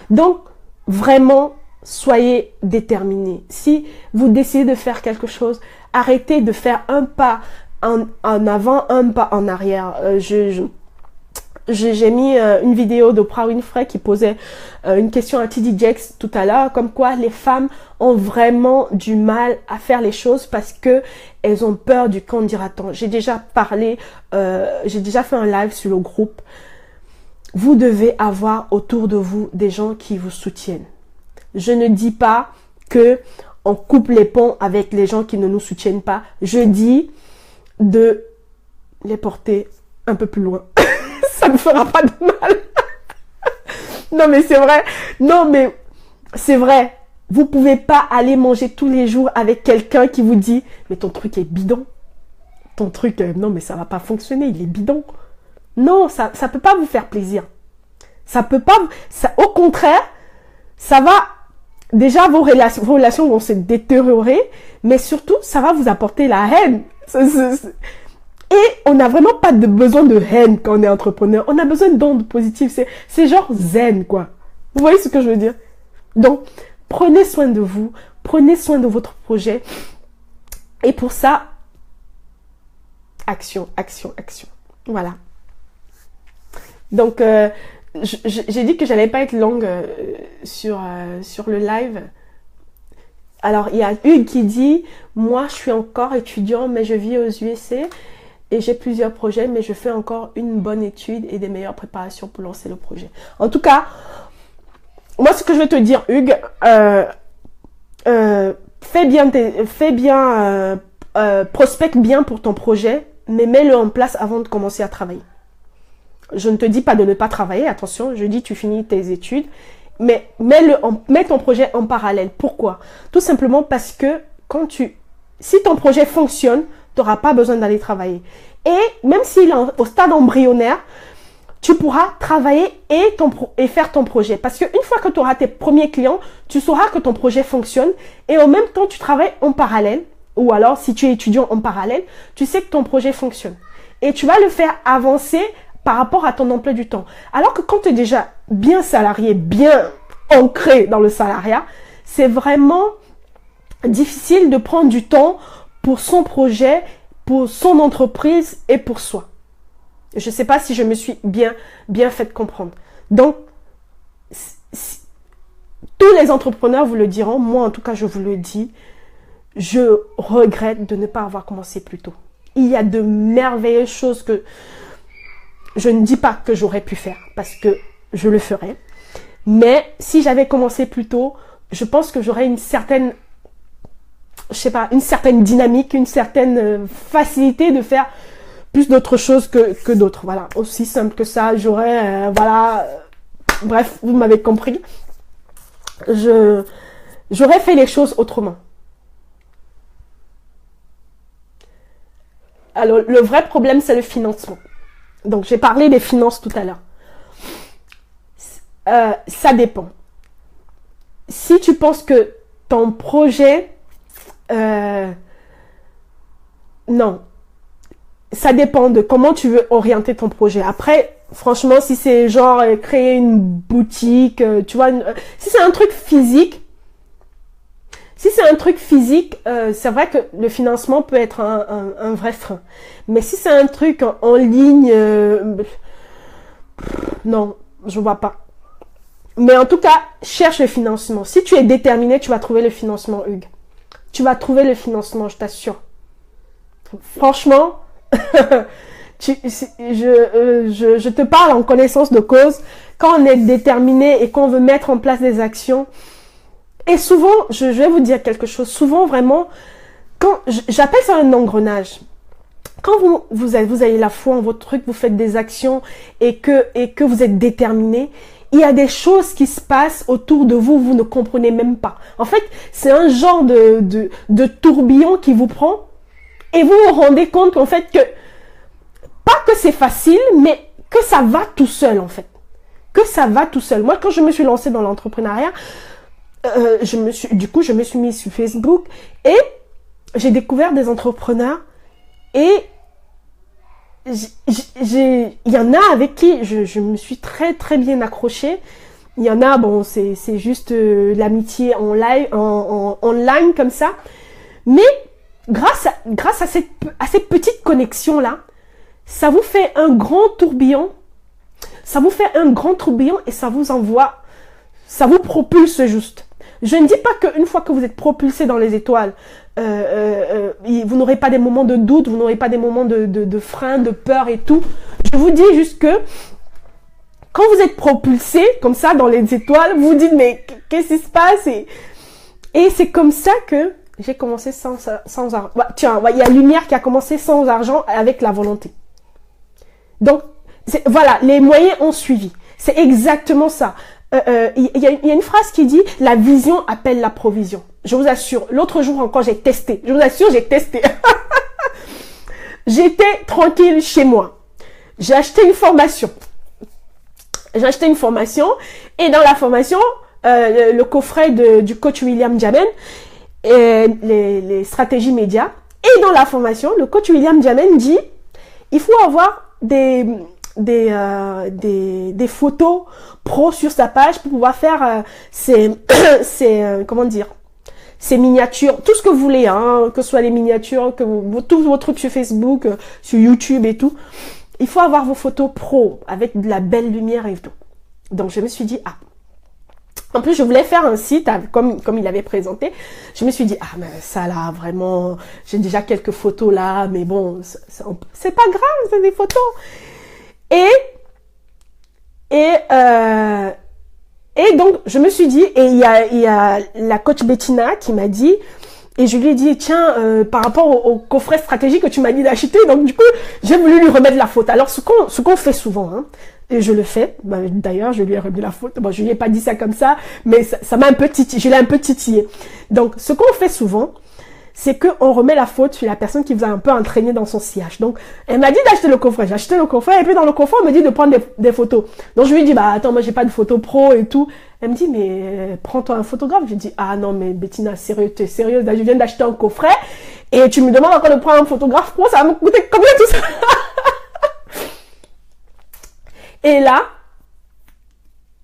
Donc, vraiment, soyez déterminés. Si vous décidez de faire quelque chose, arrêtez de faire un pas en avant, un pas en arrière. j'ai mis une vidéo d'Oprah Winfrey qui posait une question à TD Jakes tout à l'heure, comme quoi les femmes ont vraiment du mal à faire les choses parce que elles ont peur du qu'en dira-t-on. J'ai déjà parlé, j'ai déjà fait un live sur le groupe. Vous devez avoir autour de vous des gens qui vous soutiennent. Je ne dis pas que on coupe les ponts avec les gens qui ne nous soutiennent pas. Je dis de les porter un peu plus loin. Ça ne fera pas de mal. Non, mais c'est vrai. Non, mais c'est vrai. Vous pouvez pas aller manger tous les jours avec quelqu'un qui vous dit « Mais ton truc est bidon. Ton truc, non, mais ça va pas fonctionner. Il est bidon. » Non, ça peut pas vous faire plaisir. Ça peut pas... au contraire, ça va... Déjà, vos relations vont se détériorer, mais surtout, ça va vous apporter la haine. Et on n'a vraiment pas besoin de haine quand on est entrepreneur. On a besoin d'ondes positives. C'est genre zen, quoi. Vous voyez ce que je veux dire? Donc, prenez soin de vous. Prenez soin de votre projet. Et pour ça, action, action, action. Voilà. Donc, j'ai dit que j'allais pas être longue sur le live. Alors, il y a Hugues qui dit « Moi, je suis encore étudiant, mais je vis aux USA et j'ai plusieurs projets, mais je fais encore une bonne étude et des meilleures préparations pour lancer le projet. » En tout cas, moi, ce que je vais te dire, Hugues, prospecte bien pour ton projet, mais mets-le en place avant de commencer à travailler. Je ne te dis pas de ne pas travailler, attention, je dis tu finis tes études, mais mets ton projet en parallèle. Pourquoi? Tout simplement parce que si ton projet fonctionne, tu n'auras pas besoin d'aller travailler. Et même s'il est au stade embryonnaire, tu pourras travailler et faire ton projet. Parce qu'une fois que tu auras tes premiers clients, tu sauras que ton projet fonctionne et en même temps, tu travailles en parallèle. Ou alors, si tu es étudiant en parallèle, tu sais que ton projet fonctionne. Et tu vas le faire avancer par rapport à ton emploi du temps. Alors que quand tu es déjà bien salarié, bien ancré dans le salariat, c'est vraiment difficile de prendre du temps pour son projet, pour son entreprise et pour soi. Je ne sais pas si je me suis bien fait comprendre. Donc, tous les entrepreneurs vous le diront, moi en tout cas je vous le dis, je regrette de ne pas avoir commencé plus tôt. Il y a de merveilleuses choses que je ne dis pas que j'aurais pu faire parce que je le ferais. Mais si j'avais commencé plus tôt, je pense que j'aurais une certaine dynamique, une certaine facilité de faire plus d'autres choses que d'autres. Voilà, aussi simple que ça, j'aurais, bref, vous m'avez compris. J'aurais fait les choses autrement. Alors, le vrai problème, c'est le financement. Donc, j'ai parlé des finances tout à l'heure. Ça dépend. Si tu penses que ton projet... non. Ça dépend de comment tu veux orienter ton projet. Après, franchement, si c'est genre créer une boutique, tu vois, si c'est un truc physique, c'est vrai que le financement peut être un vrai frein. Mais si c'est un truc en ligne, non, je vois pas. Mais en tout cas, cherche le financement. Si tu es déterminé, tu vas trouver le financement, Hugues. Tu vas trouver le financement, je t'assure. Franchement, je te parle en connaissance de cause. Quand on est déterminé et qu'on veut mettre en place des actions, et souvent, je vais vous dire quelque chose, souvent vraiment, j'appelle ça un engrenage. Quand vous avez la foi en votre truc, vous faites des actions et que vous êtes déterminé, il y a des choses qui se passent autour de vous, vous ne comprenez même pas. En fait, c'est un genre de tourbillon qui vous prend et vous vous rendez compte qu'en fait pas que c'est facile, mais que ça va tout seul en fait. Que ça va tout seul. Moi, quand je me suis lancée dans l'entrepreneuriat, je me suis mise sur Facebook et j'ai découvert des entrepreneurs et il y en a avec qui je me suis très très bien accrochée. Il y en a, bon, c'est juste l'amitié en online comme ça. Mais grâce à ces petites connexions là, ça vous fait un grand tourbillon ça vous fait un grand tourbillon et ça vous envoie, ça vous propulse juste. Je ne dis pas qu'une fois que vous êtes propulsé dans les étoiles, vous n'aurez pas des moments de doute, vous n'aurez pas des moments de frein, de peur et tout. Je vous dis juste que quand vous êtes propulsé comme ça dans les étoiles, vous vous dites mais qu'est-ce qui se passe? Et c'est comme ça que j'ai commencé sans argent. Tiens, il y a Lumière qui a commencé sans argent avec la volonté. Donc, voilà, les moyens ont suivi. C'est exactement ça. Il y a une phrase qui dit « La vision appelle la provision ». Je vous assure, l'autre jour encore, j'ai testé. Je vous assure, j'ai testé. J'étais tranquille chez moi. J'ai acheté une formation. Et dans la formation, le coffret du coach William Jamen, les stratégies médias. Et dans la formation, le coach William Jamen dit il faut avoir des photos pro sur sa page pour pouvoir faire ces miniatures, tout ce que vous voulez, hein, que ce soit les miniatures, tous vos trucs sur Facebook, sur YouTube et tout. Il faut avoir vos photos pro avec de la belle lumière et tout. Donc je me suis dit en plus, je voulais faire un site, comme il avait présenté. Je me suis dit, mais ça là, vraiment, j'ai déjà quelques photos là, mais bon, c'est pas grave, c'est des photos. Et donc, je me suis dit, et il y a la coach Bettina qui m'a dit, et je lui ai dit, tiens, par rapport au coffret stratégique que tu m'as dit d'acheter, donc du coup, j'ai voulu lui remettre la faute. Alors, ce qu'on fait souvent, hein, et je le fais, d'ailleurs, je lui ai remis la faute. Bon, je lui ai pas dit ça comme ça, mais ça m'a un peu titillé, je l'ai un peu titillé. Donc, ce qu'on fait souvent, c'est qu'on remet la faute sur la personne qui vous a un peu entraîné dans son sillage. Donc, elle m'a dit d'acheter le coffret. J'ai acheté le coffret, et puis dans le coffret, on me dit de prendre des photos. Donc, je lui ai dit, attends, moi, j'ai pas de photos pro et tout. Elle me dit, mais prends-toi un photographe. J'ai dit, non, mais Bettina, sérieux, t'es sérieuse? Je viens d'acheter un coffret, et tu me demandes encore de prendre un photographe pro, ça va me coûter combien tout ça? Et là,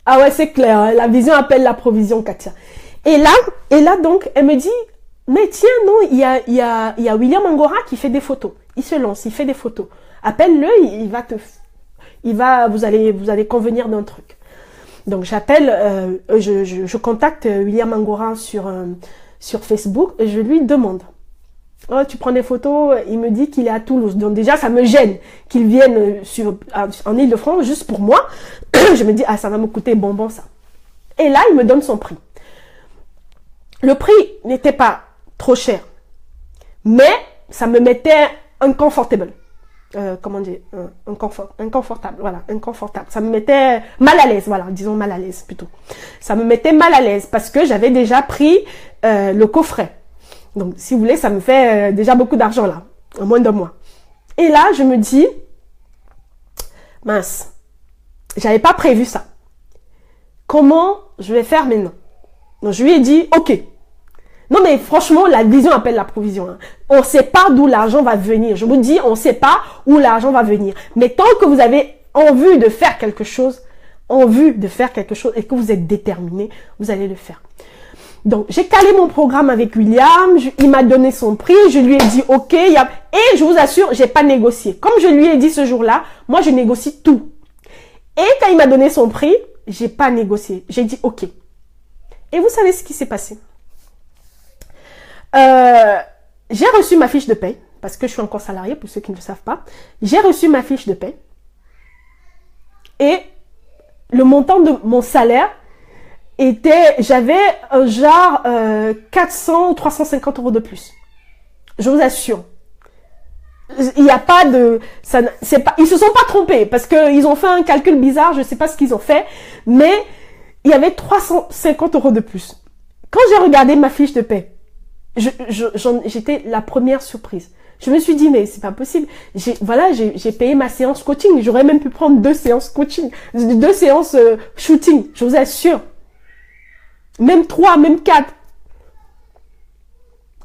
ouais, c'est clair, hein, la vision appelle la provision, Katia. Et là, donc, elle me dit, mais tiens, non, il y a William Angora qui fait des photos. Il se lance, il fait des photos. Appelle-le, vous allez convenir d'un truc. Donc, j'appelle, je contacte William Angora sur Facebook et je lui demande. Oh, tu prends des photos, il me dit qu'il est à Toulouse. Donc déjà, ça me gêne qu'il vienne en Île-de-France juste pour moi. Je me dis, ça va me coûter bonbon ça. Et là, il me donne son prix. Le prix n'était pas trop cher, mais ça me mettait inconfortable. Comment dire, inconfortable, voilà, inconfortable. Ça me mettait mal à l'aise, voilà, disons mal à l'aise plutôt. Ça me mettait mal à l'aise parce que j'avais déjà pris le coffret. Donc, si vous voulez, ça me fait déjà beaucoup d'argent là, en moins d'un mois. Et là, je me dis, mince, j'avais pas prévu ça. Comment je vais faire maintenant? Donc, je lui ai dit, ok. Non, mais franchement, la vision appelle la provision. Hein. On ne sait pas d'où l'argent va venir. Je vous dis, on ne sait pas où l'argent va venir. Mais tant que vous avez envie de faire quelque chose, et que vous êtes déterminé, vous allez le faire. Donc, j'ai calé mon programme avec William, il m'a donné son prix, je lui ai dit ok, et je vous assure, j'ai pas négocié. Comme je lui ai dit ce jour-là, moi je négocie tout. Et quand il m'a donné son prix, j'ai pas négocié, j'ai dit ok. Et vous savez ce qui s'est passé? J'ai reçu ma fiche de paie, parce que je suis encore salariée, pour ceux qui ne le savent pas. J'ai reçu ma fiche de paie, et le montant de mon salaire, j'avais genre 400 ou 350 € de plus. Je vous assure. Il n'y a pas de... ils se sont pas trompés parce qu'ils ont fait un calcul bizarre, je sais pas ce qu'ils ont fait, mais il y avait 350 € de plus. Quand j'ai regardé ma fiche de paie, j'étais la première surprise. Je me suis dit, mais c'est pas possible. J'ai payé ma séance coaching. J'aurais même pu prendre 2 séances coaching, 2 séances shooting, je vous assure. Même 3, même 4.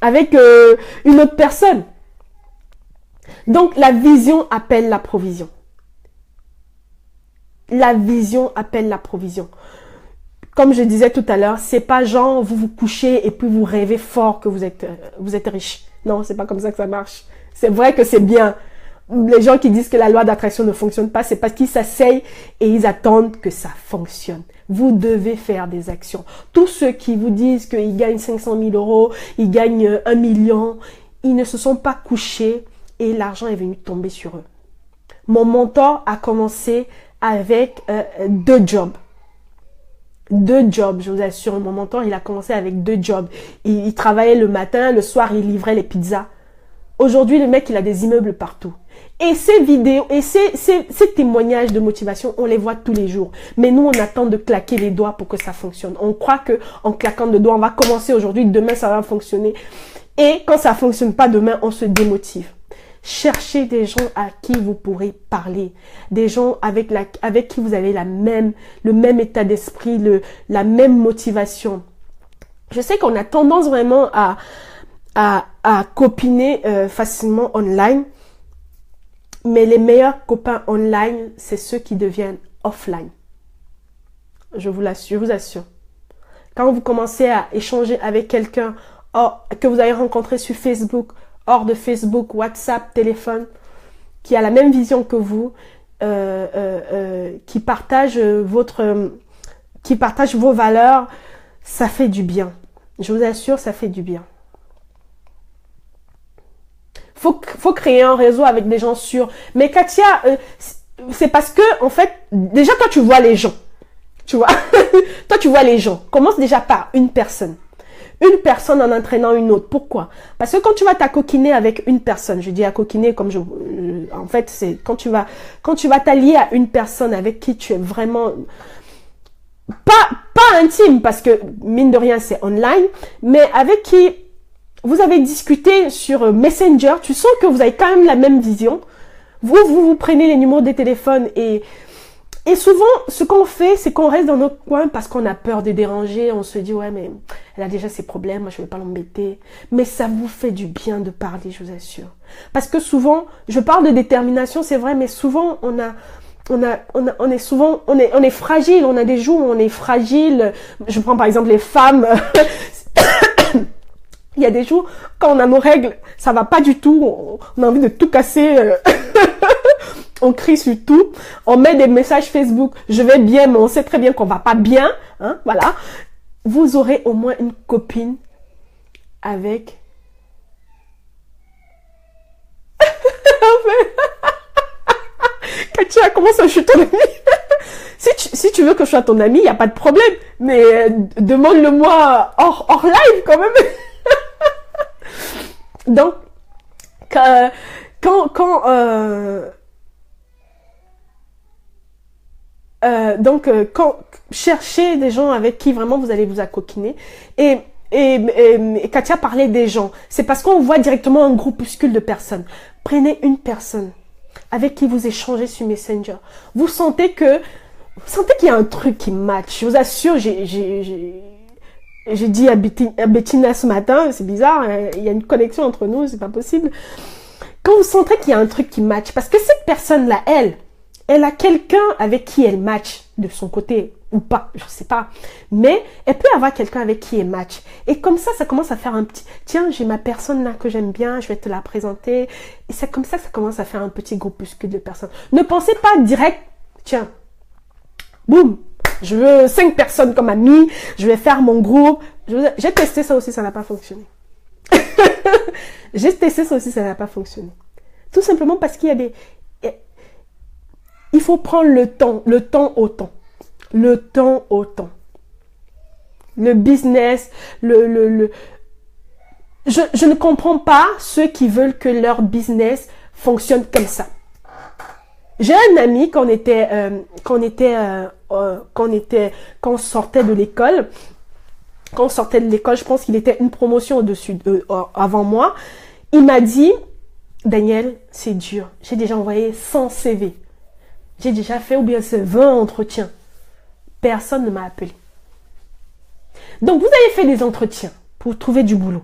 Avec une autre personne. Donc, la vision appelle la provision. La vision appelle la provision. Comme je disais tout à l'heure, c'est pas genre vous vous couchez et puis vous rêvez fort que vous êtes riche. Non, c'est pas comme ça que ça marche. C'est vrai que c'est bien. les gens qui disent que la loi d'attraction ne fonctionne pas, c'est parce qu'ils s'asseyent et ils attendent que ça fonctionne. Vous devez faire des actions. Tous ceux qui vous disent qu'ils gagnent 500 000 euros, ils gagnent 1 million, ils ne se sont pas couchés et l'argent est venu tomber sur eux. Mon mentor a commencé avec 2 jobs. 2 jobs, je vous assure. Mon mentor, il a commencé avec 2 jobs. Il travaillait le matin, le soir, il livrait les pizzas. Aujourd'hui, le mec, il a des immeubles partout. Et ces vidéos, et ces témoignages de motivation, on les voit tous les jours. Mais nous, on attend de claquer les doigts pour que ça fonctionne. On croit que en claquant les doigts, on va commencer aujourd'hui, demain, ça va fonctionner. Et quand ça fonctionne pas demain, on se démotive. Cherchez des gens à qui vous pourrez parler, des gens avec qui vous avez le même état d'esprit, la même motivation. Je sais qu'on a tendance vraiment à copiner facilement online, mais les meilleurs copains online, c'est ceux qui deviennent offline. Je vous assure. Quand vous commencez à échanger avec quelqu'un que vous avez rencontré sur Facebook, hors de Facebook, WhatsApp, téléphone, qui a la même vision que vous, qui partage vos valeurs, ça fait du bien. Je vous assure, ça fait du bien. Faut créer un réseau avec des gens sûrs. Mais Katia, c'est parce que, en fait, déjà toi tu vois les gens. Tu vois, toi tu vois les gens. Commence déjà par une personne. Une personne en entraînant une autre. Pourquoi? Parce que quand tu vas t'acoquiner avec une personne, je dis coquiner comme en fait, c'est quand tu vas t'allier à une personne avec qui tu es vraiment pas intime, parce que mine de rien c'est online, mais avec qui vous avez discuté sur Messenger, tu sens que vous avez quand même la même vision. Vous prenez les numéros des téléphones et souvent, ce qu'on fait, c'est qu'on reste dans notre coin parce qu'on a peur de déranger. On se dit, ouais, mais elle a déjà ses problèmes, moi je vais pas l'embêter. Mais ça vous fait du bien de parler, je vous assure. Parce que souvent, je parle de détermination, c'est vrai, mais souvent, on est fragile. On a des jours où on est fragile. Je prends par exemple les femmes. Il y a des jours, quand on a nos règles, ça va pas du tout. On a envie de tout casser. On crie sur tout. On met des messages Facebook. Je vais bien, mais on sait très bien qu'on va pas bien. Hein, voilà. Vous aurez au moins une copine avec... Katia, comment ça, je suis ton amie? Si tu veux que je sois ton amie, il n'y a pas de problème. Mais demande-le-moi hors live quand même. Donc, quand cherchez des gens avec qui vraiment vous allez vous accoquiner. Et Katia parlait des gens. C'est parce qu'on voit directement un groupuscule de personnes. Prenez une personne avec qui vous échangez sur Messenger. Vous sentez qu'il y a un truc qui match. Je vous assure, j'ai dit à Bettina ce matin, c'est bizarre, il y a une connexion entre nous, c'est pas possible. Quand vous sentez qu'il y a un truc qui match, parce que cette personne-là, elle a quelqu'un avec qui elle match de son côté ou pas, je sais pas. Mais elle peut avoir quelqu'un avec qui elle match. Et comme ça commence à faire un petit... Tiens, j'ai ma personne là que j'aime bien, je vais te la présenter. Et c'est comme ça que ça commence à faire un petit groupuscule de personnes. Ne pensez pas direct, tiens, boum, je veux 5 personnes comme amies, je vais faire mon groupe. J'ai testé ça aussi, ça n'a pas fonctionné. J'ai testé ça aussi, ça n'a pas fonctionné. Tout simplement parce qu'il y a des... Il faut prendre le temps au temps. Le temps au temps. Le business, je ne comprends pas ceux qui veulent que leur business fonctionne comme ça. J'ai un ami quand on sortait de l'école. Quand on sortait de l'école, je pense qu'il était une promotion au-dessus avant moi. Il m'a dit, Daniel, c'est dur. J'ai déjà envoyé 100 CV. J'ai déjà fait ou bien c'est 20 entretiens. Personne ne m'a appelé. Donc, vous avez fait des entretiens pour trouver du boulot.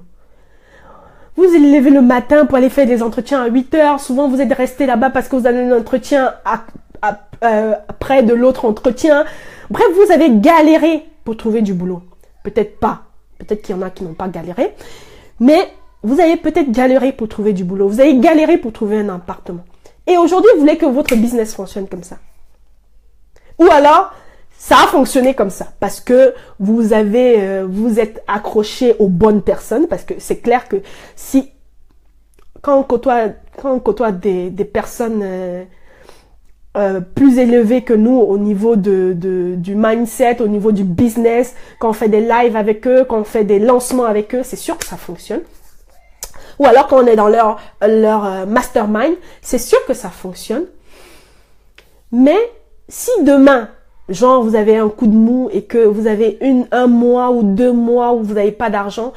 Vous vous levez le matin pour aller faire des entretiens à 8 heures. Souvent, vous êtes resté là-bas parce que vous avez un entretien près de l'autre entretien. Bref, vous avez galéré pour trouver du boulot. Peut-être pas. Peut-être qu'il y en a qui n'ont pas galéré. Mais vous avez peut-être galéré pour trouver du boulot. Vous avez galéré pour trouver un appartement. Et aujourd'hui, vous voulez que votre business fonctionne comme ça. Ou alors, ça a fonctionné comme ça parce que vous êtes accroché aux bonnes personnes, parce que c'est clair que si quand on côtoie des personnes plus élevées que nous au niveau du mindset, au niveau du business, quand on fait des lives avec eux, quand on fait des lancements avec eux, c'est sûr que ça fonctionne. Ou alors quand on est dans leur mastermind, c'est sûr que ça fonctionne. Mais si demain, genre vous avez un coup de mou et que vous avez un mois ou 2 mois où vous n'avez pas d'argent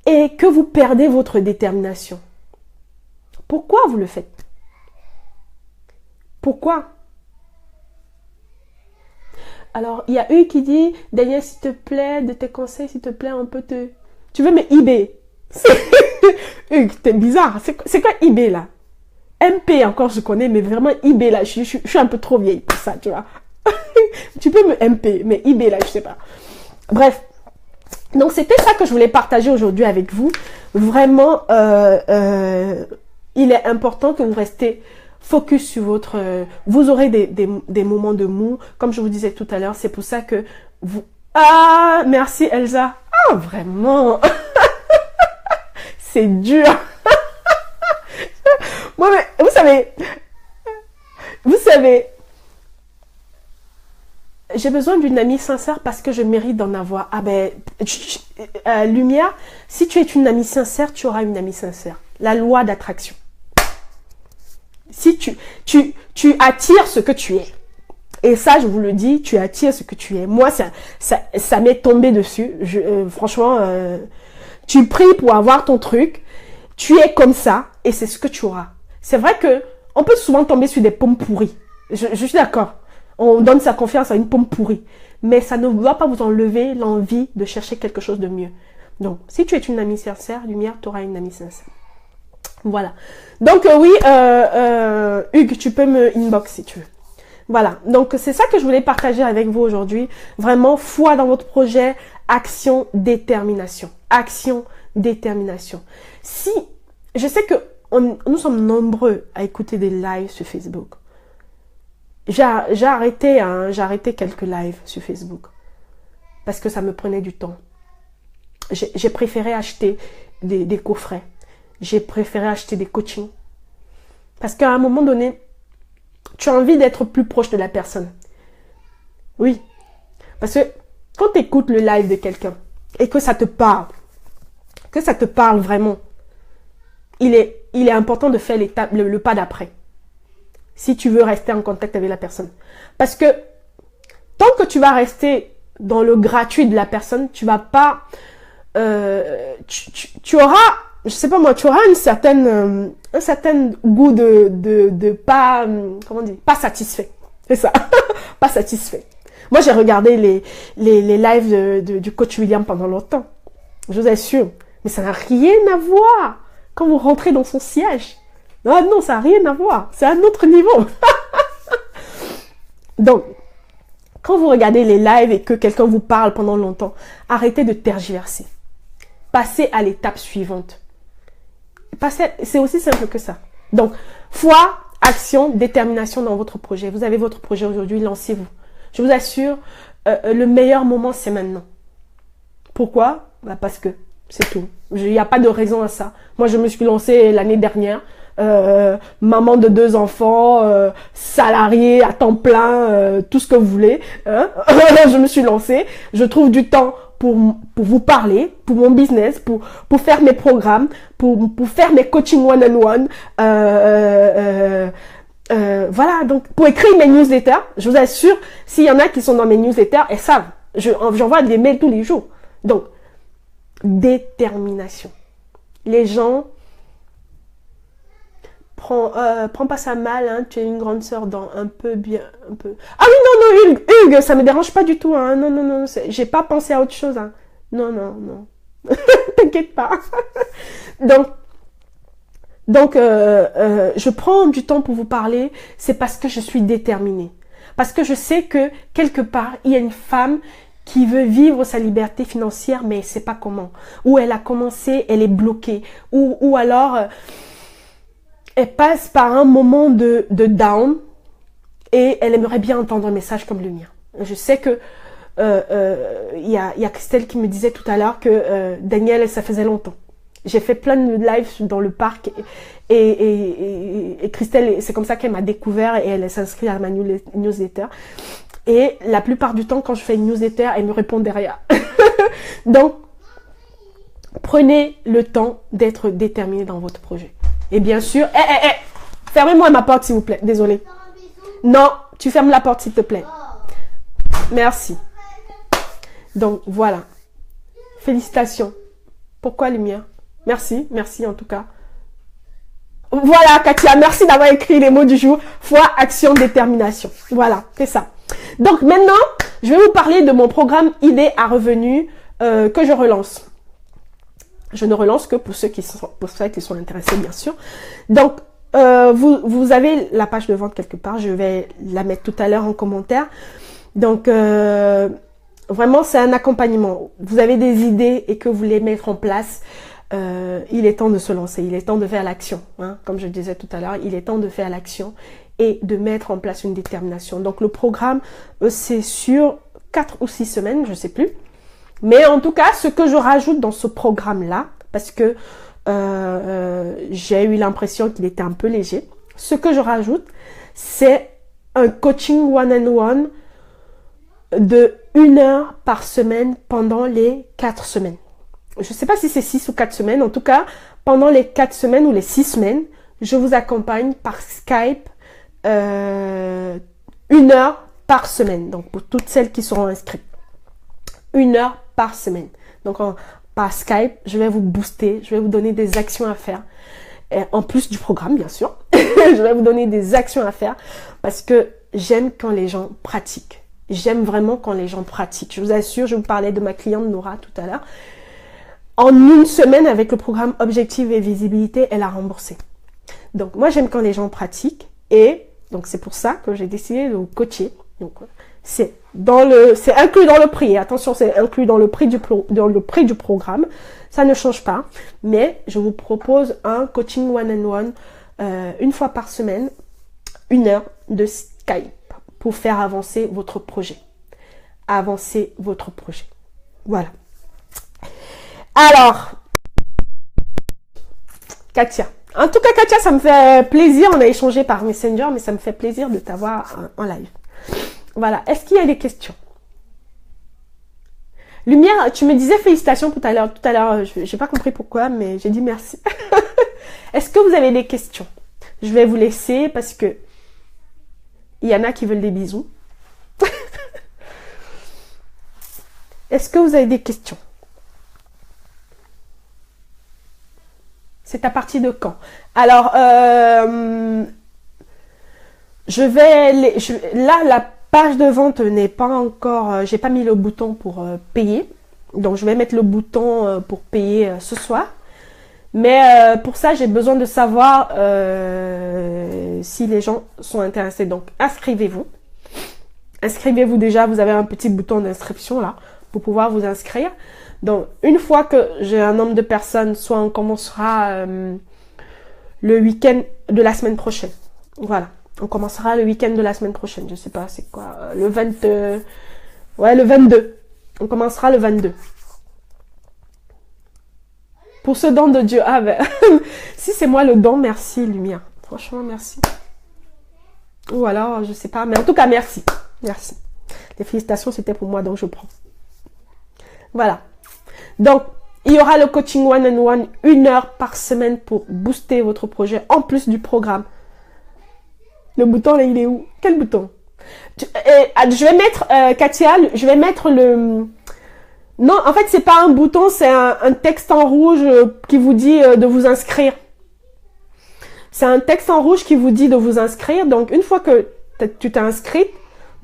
et que vous perdez votre détermination, pourquoi vous le faites? Pourquoi? Alors, il y a eu qui dit, Daniel, s'il te plaît, de tes conseils, s'il te plaît, on peut te... Tu veux me eBay? Hugues, t'es bizarre. C'est quoi eBay là? MP encore je connais, mais vraiment eBay là, je suis un peu trop vieille pour ça, tu vois. Tu peux me MP, mais eBay là, je sais pas. Bref. Donc c'était ça que je voulais partager aujourd'hui avec vous. Vraiment, il est important que vous restez focus sur votre... vous aurez des moments de mou, comme je vous disais tout à l'heure. C'est pour ça que vous... Ah, merci Elsa. Ah, vraiment. C'est dur. Moi, mais, vous savez, j'ai besoin d'une amie sincère parce que je mérite d'en avoir. Ah ben, Lumière, si tu es une amie sincère, tu auras une amie sincère. La loi d'attraction. Si tu attires ce que tu es. Et ça, je vous le dis, tu attires ce que tu es. Moi, ça m'est tombé dessus. Franchement, tu pries pour avoir ton truc. Tu es comme ça et c'est ce que tu auras. C'est vrai que on peut souvent tomber sur des pommes pourries. Je suis d'accord. On donne sa confiance à une pomme pourrie. Mais ça ne doit pas vous enlever l'envie de chercher quelque chose de mieux. Donc, si tu es une amie sincère, Lumière, tu auras une amie sincère. Voilà. Donc, oui, Hugues, tu peux me inbox si tu veux. Voilà. Donc, c'est ça que je voulais partager avec vous aujourd'hui. Vraiment, foi dans votre projet, action, détermination. Action, détermination. Si, je sais que nous sommes nombreux à écouter des lives sur Facebook. J'ai arrêté quelques lives sur Facebook parce que ça me prenait du temps. J'ai préféré acheter des coffrets. J'ai préféré acheter des coachings. Parce qu'à un moment donné, tu as envie d'être plus proche de la personne. Oui. Parce que quand tu écoutes le live de quelqu'un et que ça te parle vraiment, il est important de faire le pas d'après. Si tu veux rester en contact avec la personne. Parce que tant que tu vas rester dans le gratuit de la personne, tu vas pas... tu auras, je sais pas moi, tu auras un certain goût de pas... comment dire? Pas satisfait. C'est ça. Pas satisfait. Moi, j'ai regardé les lives du coach William pendant longtemps. Je vous assure. Mais ça n'a rien à voir quand vous rentrez dans son siège. Non, ça n'a rien à voir. C'est un autre niveau. Donc, quand vous regardez les lives et que quelqu'un vous parle pendant longtemps, arrêtez de tergiverser. Passez à l'étape suivante. C'est aussi simple que ça. Donc, foi, action, détermination dans votre projet. Vous avez votre projet aujourd'hui, lancez-vous. Je vous assure, le meilleur moment, c'est maintenant. Pourquoi? Parce que c'est tout. Il n'y a pas de raison à ça. Moi, je me suis lancée l'année dernière. Maman de 2 enfants, salariée à temps plein, tout ce que vous voulez. Hein? Je me suis lancée. Je trouve du temps pour vous parler, pour mon business, pour faire mes programmes, pour faire mes coaching one-on-one. Voilà, donc pour écrire mes newsletters, je vous assure, s'il y en a qui sont dans mes newsletters, elles savent. J'envoie des mails tous les jours. Donc, détermination. Les gens... Prends pas ça mal, hein, tu es une grande sœur dans un peu bien, un peu... Ah oui, non, Hugues, ça me dérange pas du tout, hein, non, j'ai pas pensé à autre chose, hein. Non. T'inquiète pas. Donc, je prends du temps pour vous parler, c'est parce que je suis déterminée. Parce que je sais que, quelque part, il y a une femme qui veut vivre sa liberté financière, mais elle sait pas comment. Ou elle a commencé, elle est bloquée. Ou alors... elle passe par un moment de down et elle aimerait bien entendre un message comme le mien. Je sais que y a Christelle qui me disait tout à l'heure que Daniel, ça faisait longtemps. J'ai fait plein de lives dans le parc et Christelle, c'est comme ça qu'elle m'a découvert et elle s'inscrit à ma newsletter. Et la plupart du temps, quand je fais une newsletter, elle me répond derrière. Donc, prenez le temps d'être déterminé dans votre projet. Et bien sûr, fermez-moi ma porte s'il vous plaît, désolé. Non, tu fermes la porte s'il te plaît. Merci. Donc, voilà. Félicitations. Pourquoi lumière? Merci en tout cas. Voilà, Katia, merci d'avoir écrit les mots du jour. Foi, action, détermination. Voilà, c'est ça. Donc maintenant, je vais vous parler de mon programme Idées à revenus que je relance. Je ne relance que pour ceux qui sont intéressés, bien sûr. Donc, vous avez la page de vente quelque part. Je vais la mettre tout à l'heure en commentaire. Donc, vraiment, c'est un accompagnement. Vous avez des idées et que vous voulez mettre en place. Il est temps de se lancer, il est temps de faire l'action, hein. Comme je disais tout à l'heure, il est temps de faire l'action et de mettre en place une détermination. Donc le programme, c'est sur 4 ou 6 semaines, je sais plus. Mais en tout cas, ce que je rajoute dans ce programme-là, parce que j'ai eu l'impression qu'il était un peu léger, ce que je rajoute, c'est un coaching one-on-one de 1 heure par semaine pendant les 4 semaines. Je ne sais pas si c'est 6 ou 4 semaines. En tout cas, pendant les 4 semaines ou les 6 semaines, je vous accompagne par Skype 1 heure par semaine. Donc, pour toutes celles qui seront inscrites. 1 heure par semaine. Donc, par Skype, je vais vous booster. Je vais vous donner des actions à faire. Et en plus du programme, bien sûr. Je vais vous donner des actions à faire. Parce que j'aime quand les gens pratiquent. J'aime vraiment quand les gens pratiquent. Je vous assure, je vous parlais de ma cliente Nora tout à l'heure. En 1 semaine, avec le programme Objectif et Visibilité, elle a remboursé. Donc, moi, j'aime quand les gens pratiquent. Et donc, c'est pour ça que j'ai décidé de vous coacher. Donc, c'est inclus dans le prix. Et attention, c'est inclus dans le prix du programme. Ça ne change pas. Mais je vous propose un coaching one-on-one 1 fois par semaine, 1 heure de Skype pour faire avancer votre projet. Avancer votre projet. Voilà. Alors, Katia. En tout cas, Katia, ça me fait plaisir. On a échangé par Messenger, mais ça me fait plaisir de t'avoir en live. Voilà. Est-ce qu'il y a des questions? Lumière, tu me disais félicitations tout à l'heure. Tout à l'heure, j'ai pas compris pourquoi, mais j'ai dit merci. Est-ce que vous avez des questions? Je vais vous laisser parce que il y en a qui veulent des bisous. Est-ce que vous avez des questions? C'est à partir de quand? Alors, là, la page de vente n'est pas encore... j'ai pas mis le bouton pour payer. Donc, je vais mettre le bouton pour payer ce soir. Mais pour ça, j'ai besoin de savoir si les gens sont intéressés. Donc, inscrivez-vous. Inscrivez-vous déjà. Vous avez un petit bouton d'inscription là pour pouvoir vous inscrire. Donc, une fois que j'ai un nombre de personnes, soit on commencera le week-end de la semaine prochaine. Voilà. On commencera le week-end de la semaine prochaine. Je sais pas, c'est quoi le 20... ouais, le 22. On commencera le 22. Pour ce don de Dieu. Ah ben, si c'est moi le don, merci Lumière. Franchement, merci. Ou alors, je sais pas. Mais en tout cas, merci. Merci. Les félicitations, c'était pour moi, donc je prends. Voilà. Donc, il y aura le coaching one-on-one 1 heure par semaine pour booster votre projet en plus du programme. Le bouton là, il est où? Quel bouton? Je vais mettre, Katia, je vais mettre le... Non, en fait, c'est pas un bouton, c'est un texte en rouge qui vous dit de vous inscrire. C'est un texte en rouge qui vous dit de vous inscrire. Donc, une fois que tu t'es inscrite,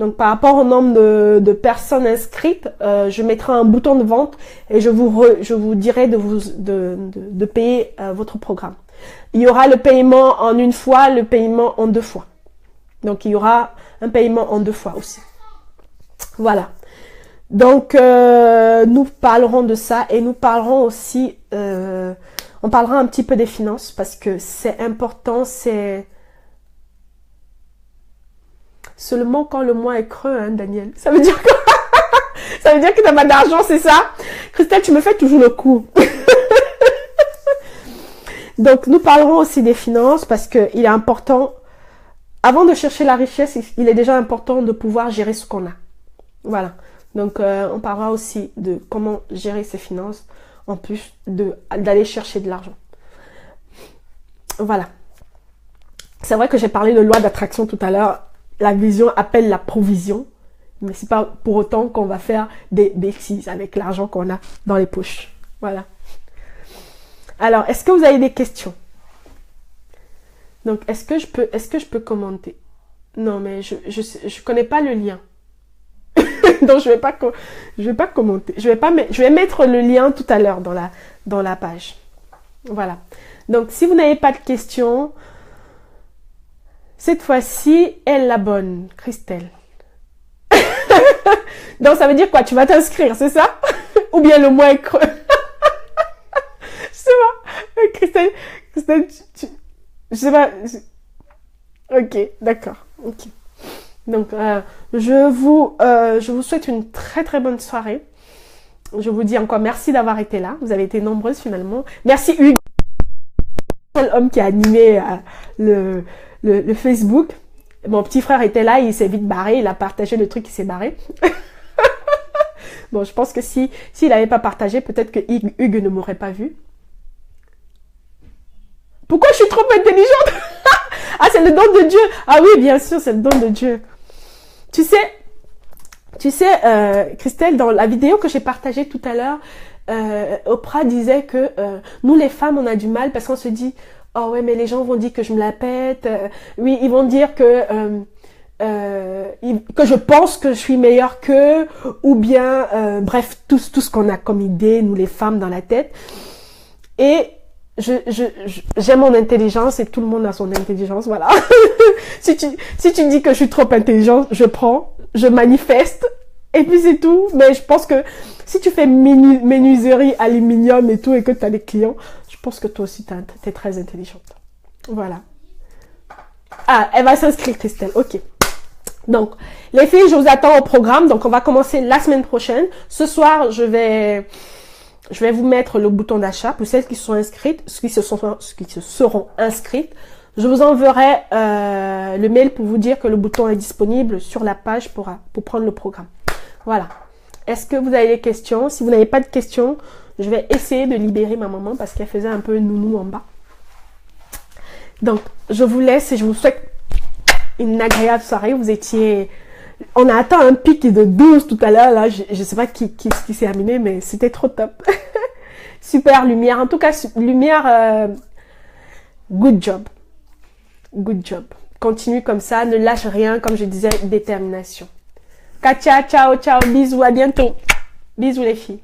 donc par rapport au nombre de personnes inscrites, je mettrai un bouton de vente et je vous dirai de payer votre programme. Il y aura le paiement en 1 fois, le paiement en 2 fois. Donc il y aura un paiement en 2 fois aussi. Voilà. Donc nous parlerons de ça et nous parlerons aussi, on On parlera un petit peu des finances parce que c'est important, c'est seulement quand le mois est creux, hein, Daniel. Ça veut dire que ça veut dire que t'as pas d'argent, c'est ça? Christelle, tu me fais toujours le coup. Donc, nous parlerons aussi des finances parce que il est important, avant de chercher la richesse, il est déjà important de pouvoir gérer ce qu'on a. Voilà. Donc, on parlera aussi de comment gérer ses finances en plus d'aller chercher de l'argent. Voilà. C'est vrai que j'ai parlé de loi d'attraction tout à l'heure. La vision appelle la provision. Mais c'est pas pour autant qu'on va faire des bêtises avec l'argent qu'on a dans les poches. Voilà. Alors, est-ce que vous avez des questions? Donc, est-ce que je peux commenter? Non, mais je connais pas le lien. Donc, je vais pas commenter. Je vais mettre le lien tout à l'heure dans la page. Voilà. Donc, si vous n'avez pas de questions, cette fois-ci, elle la bonne, Christelle. Donc, ça veut dire quoi? Tu vas t'inscrire, c'est ça? Ou bien le mois est creux? Je sais pas. Christelle, je sais pas. Ok, d'accord. Ok. Donc, je vous souhaite une très très bonne soirée. Je vous dis encore merci d'avoir été là. Vous avez été nombreuses finalement. Merci Hugues, l'homme qui a animé le Facebook. Mon petit frère était là, il s'est vite barré. Il a partagé le truc, il s'est barré. Bon, je pense que s'il n'avait pas partagé, peut-être que Hugues ne m'aurait pas vu. Pourquoi je suis trop intelligente? Ah, c'est le don de Dieu. Ah oui, bien sûr, c'est le don de Dieu. Tu sais, Christelle, dans la vidéo que j'ai partagée tout à l'heure, Oprah disait que nous, les femmes, on a du mal parce qu'on se dit, oh ouais, mais les gens vont dire que je me la pète. Oui, ils vont dire que je pense que je suis meilleure qu'eux, ou bien, bref, tout ce qu'on a comme idée, nous les femmes, dans la tête. Et j'ai mon intelligence et tout le monde a son intelligence, voilà. si tu dis que je suis trop intelligente, je prends, je manifeste, et puis c'est tout. Mais je pense que si tu fais menuiserie, aluminium et tout, et que tu as des clients, je pense que toi aussi t'es très intelligente. Voilà. Ah, elle va s'inscrire, Christelle, ok. Donc, les filles, je vous attends au programme. Donc, on va commencer la semaine prochaine. Ce soir, je vais vous mettre le bouton d'achat pour celles qui sont inscrites, qui se seront inscrites. Je vous enverrai le mail pour vous dire que le bouton est disponible sur la page pour prendre le programme. Voilà. Est-ce que vous avez des questions? Si vous n'avez pas de questions, je vais essayer de libérer ma maman parce qu'elle faisait un peu nounou en bas. Donc, je vous laisse et je vous souhaite une agréable soirée. On a atteint un pic de 12 tout à l'heure. Là, je ne sais pas qui s'est amené, mais c'était trop top. Super lumière. En tout cas, lumière, good job. Good job. Continue comme ça. Ne lâche rien. Comme je disais, détermination. Katia, ciao, ciao. Bisous. À bientôt. Bisous les filles.